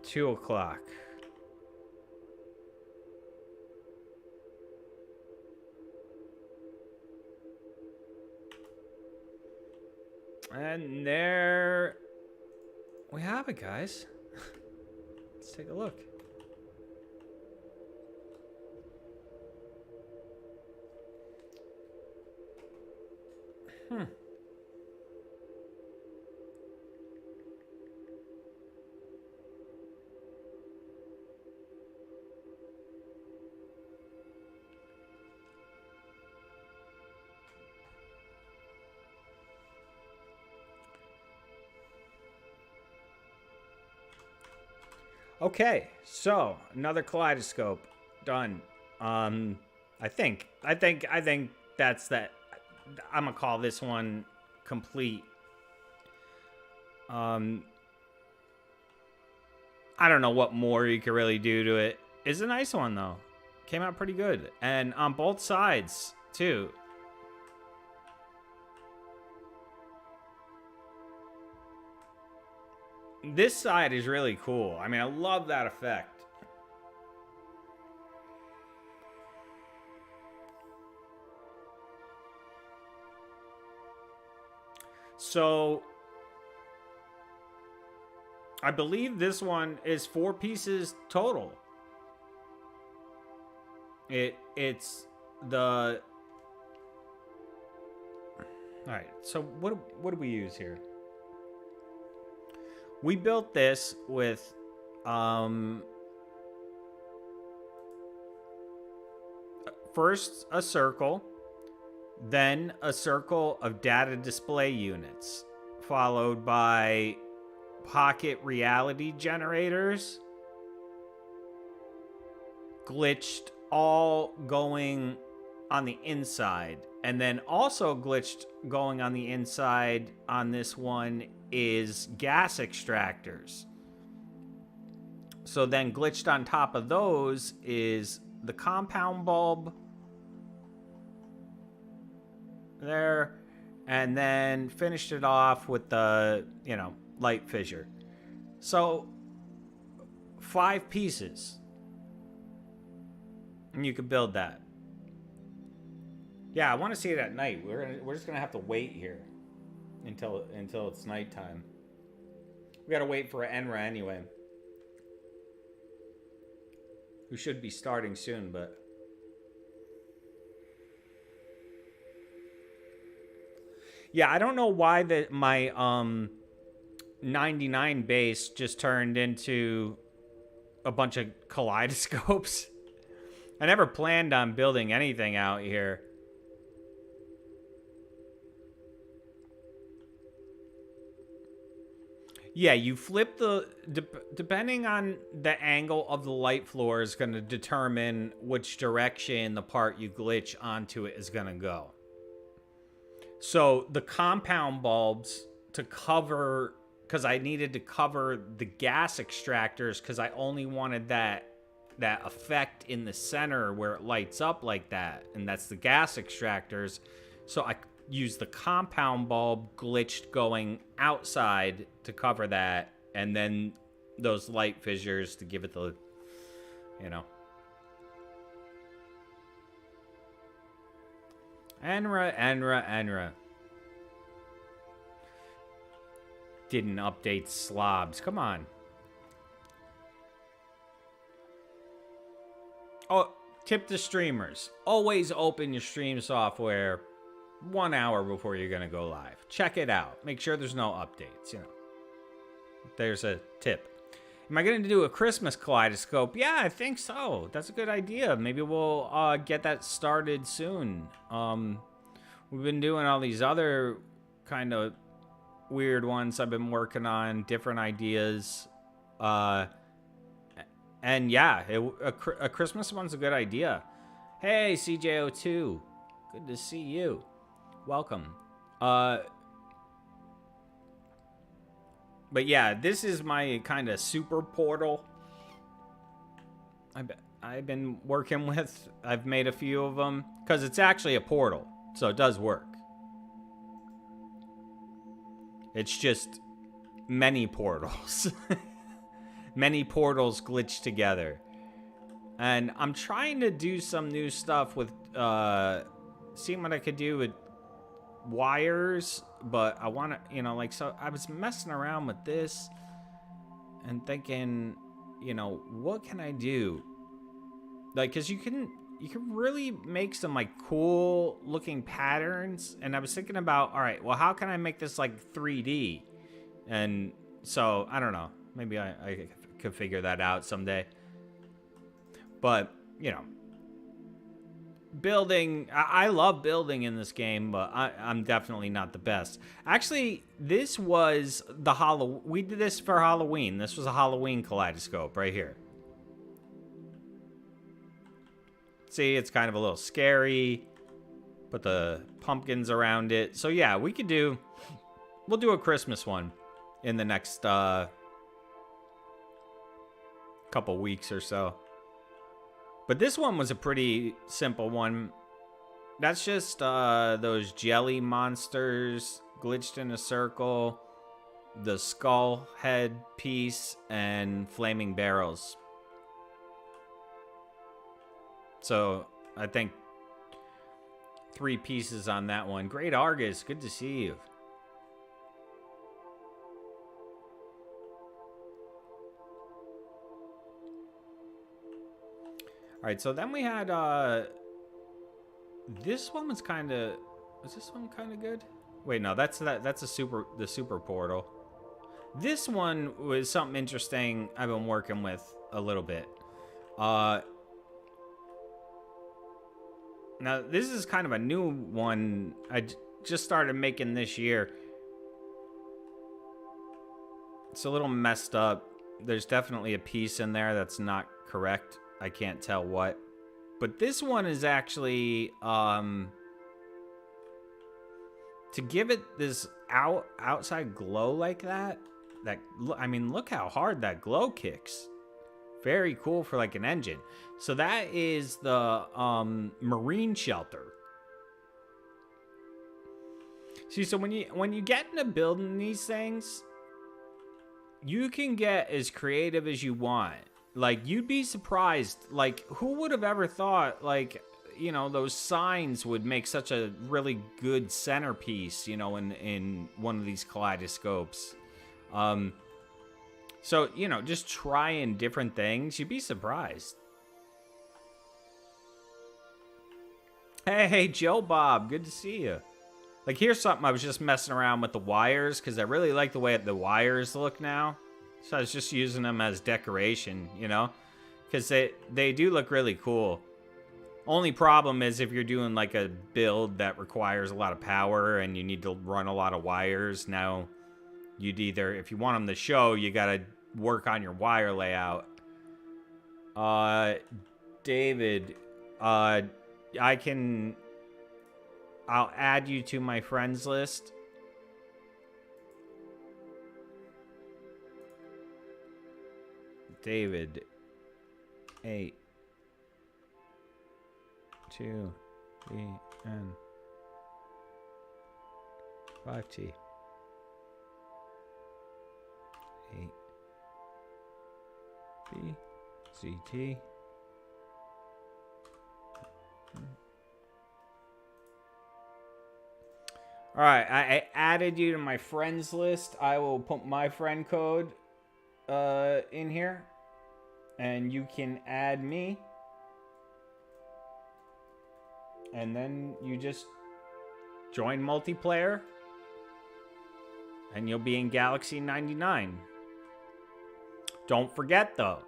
Two o'clock. And there we have it, guys. Let's take a look. Okay, so another kaleidoscope done. I think that's that. I'm gonna call this one complete. I don't know what more you could really do to it. It's a nice one though. Came out pretty good, and on both sides too. This side is really cool. I mean, I love that effect. So, I believe this one is 4 pieces total. It's the... Alright, so what do we use here? We built this with first a circle, then a circle of data display units, followed by pocket reality generators, glitched all going on the inside. And then also glitched going on the inside on this one is gas extractors. So then glitched on top of those is the compound bulb there, and then finished it off with the, you know, light fissure. So 5 pieces. And you could build that. Yeah, I want to see it at night. We're just gonna have to wait here until it's nighttime. We gotta wait for Enra anyway, who should be starting soon. But yeah, I don't know why my 99 base just turned into a bunch of kaleidoscopes. I never planned on building anything out here. Yeah, you flip the... depending on the angle of the light floor is going to determine which direction the part you glitch onto it is going to go. So the compound bulbs to cover... because I needed to cover the gas extractors because I only wanted that effect in the center where it lights up like that. And that's the gas extractors. So I use the compound bulb glitched going outside to cover that, and then those light fissures to give it the, you know. Enra. Didn't update slobs. Come on. Oh, tip the streamers. Always open your stream software 1 hour before you're going to go live. Check it out. Make sure there's no updates, you know. There's a tip. Am I going to do a Christmas kaleidoscope? Yeah, I think so. That's a good idea. Maybe we'll get that started soon. We've been doing all these other kind of weird ones I've been working on, different ideas. And yeah, a Christmas one's a good idea. Hey, CJ02. Good to see you. Welcome. But yeah, this is my kind of super portal I've been working with. I've made a few of them because it's actually a portal, so it does work. It's just many portals. Many portals glitched together. And I'm trying to do some new stuff with seeing what I could do with wires, but I want to, you know, like, so I was messing around with this and thinking, you know, what can I do? Like, because you can really make some like cool looking patterns, and I was thinking about, all right, well, how can I make this like 3D? And so I don't know, maybe I could figure that out someday. But you know, building, I love building in this game, but I'm definitely not the best. Actually, this was the we did this for Halloween. This was a Halloween kaleidoscope right here. See, it's kind of a little scary. Put the pumpkins around it. So yeah, we'll do a Christmas one in the next couple weeks or so. But this one was a pretty simple one. That's just those jelly monsters glitched in a circle, the skull head piece, and flaming barrels. So I think 3 pieces on that one. Great Argus, good to see you. All right, so then we had this one was kind of, was this one kind of good? Wait, no, that's the super portal. This one was something interesting I've been working with a little bit. Now, this is kind of a new one I just started making this year. It's a little messed up. There's definitely a piece in there that's not correct. I can't tell what. But this one is actually, to give it this outside glow like that, I mean, look how hard that glow kicks. Very cool for like an engine. So that is the marine shelter. See, so when you get into building these things, you can get as creative as you want. Like, you'd be surprised. Like, who would have ever thought, like, you know, those signs would make such a really good centerpiece, you know, in one of these kaleidoscopes. So, you know, just trying different things, you'd be surprised. Hey, Joe Bob, good to see you. Like, here's something I was just messing around with the wires, because I really like the way the wires look now. So I was just using them as decoration, you know? Because they do look really cool. Only problem is if you're doing, like, a build that requires a lot of power and you need to run a lot of wires, now you'd either, if you want them to show, you gotta work on your wire layout. David, I'll add you to my friends list. David, 8, 2, B, N, 5T, 8, B, C, T. All right, I added you to my friends list. I will put my friend code in here, and you can add me, and then you just join multiplayer, and you'll be in Galaxy 99. Don't forget, though,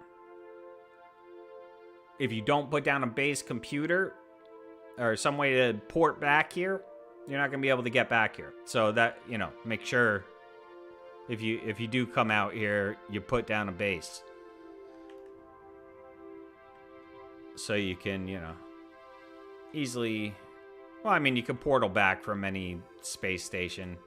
if you don't put down a base computer or some way to port back here, you're not going to be able to get back here. So that, you know, make sure if you do come out here, you put down a base. So you can, you know, easily, well, I mean, you can portal back from any space station.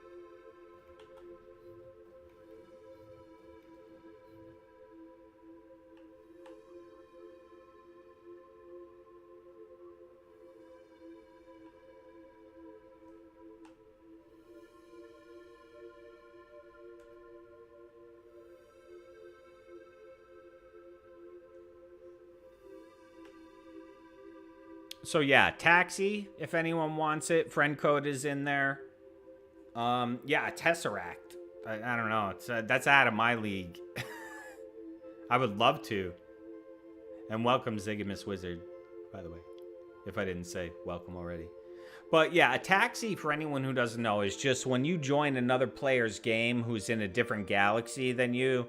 So yeah, taxi, if anyone wants it, friend code is in there. Yeah, Tesseract. I don't know. It's that's out of my league. I would love to. And welcome, Zigamus Wizard, by the way. If I didn't say welcome already. But yeah, a taxi, for anyone who doesn't know, is just when you join another player's game who's in a different galaxy than you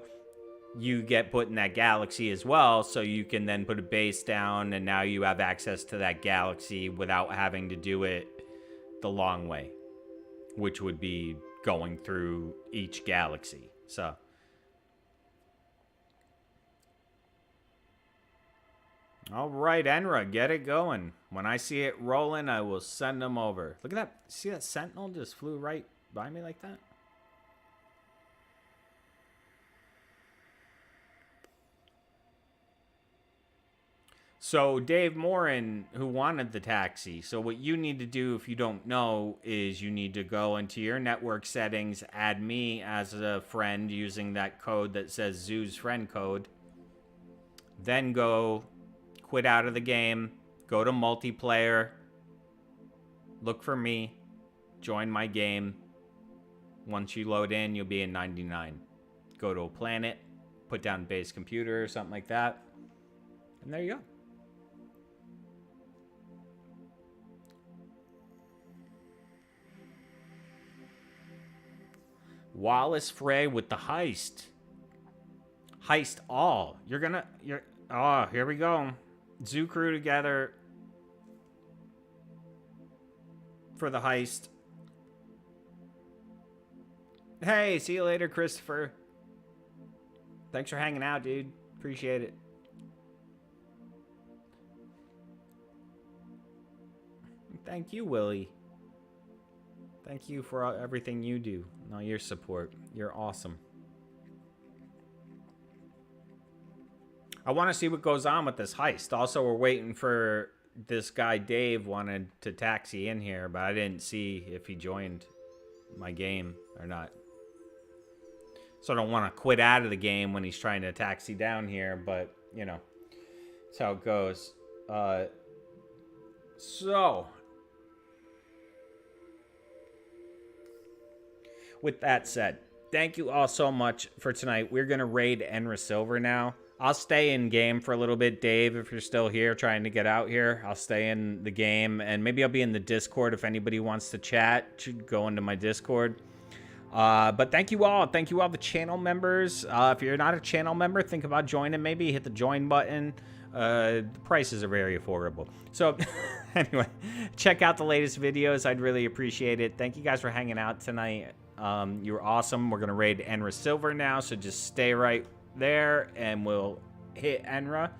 get put in that galaxy as well, so you can then put a base down, and now you have access to that galaxy without having to do it the long way, which would be going through each galaxy. So all right, Enra, get it going. When I see it rolling, I will send them over. Look at that. See that sentinel just flew right by me like that? So Dave Morin, who wanted the taxi, so what you need to do, if you don't know, is you need to go into your network settings, add me as a friend using that code that says Zoo's friend code. Then go quit out of the game, go to multiplayer, look for me, join my game. Once you load in, you'll be in 99. Go to a planet, put down base computer or something like that, and there you go. Wallace Frey with the heist. Heist all. Oh, here we go. Zoo crew together for the heist. Hey, see you later, Christopher. Thanks for hanging out, dude. Appreciate it. Thank you, Willie. Thank you for everything you do and all your support. You're awesome. I want to see what goes on with this heist. Also, we're waiting for this guy Dave wanted to taxi in here, but I didn't see if he joined my game or not. So I don't want to quit out of the game when he's trying to taxi down here, but, you know, that's how it goes. So, with that said, thank you all so much for tonight. We're going to raid EnraSilver now. I'll stay in game for a little bit, Dave, if you're still here trying to get out here. I'll stay in the game, and maybe I'll be in the Discord if anybody wants to chat. Go into my Discord. But thank you all. Thank you all the channel members. If you're not a channel member, think about joining. Maybe hit the join button. The prices are very affordable. So anyway, check out the latest videos. I'd really appreciate it. Thank you guys for hanging out tonight. You were awesome. We're going to raid EnraSilver now, so just stay right there and we'll hit Enra.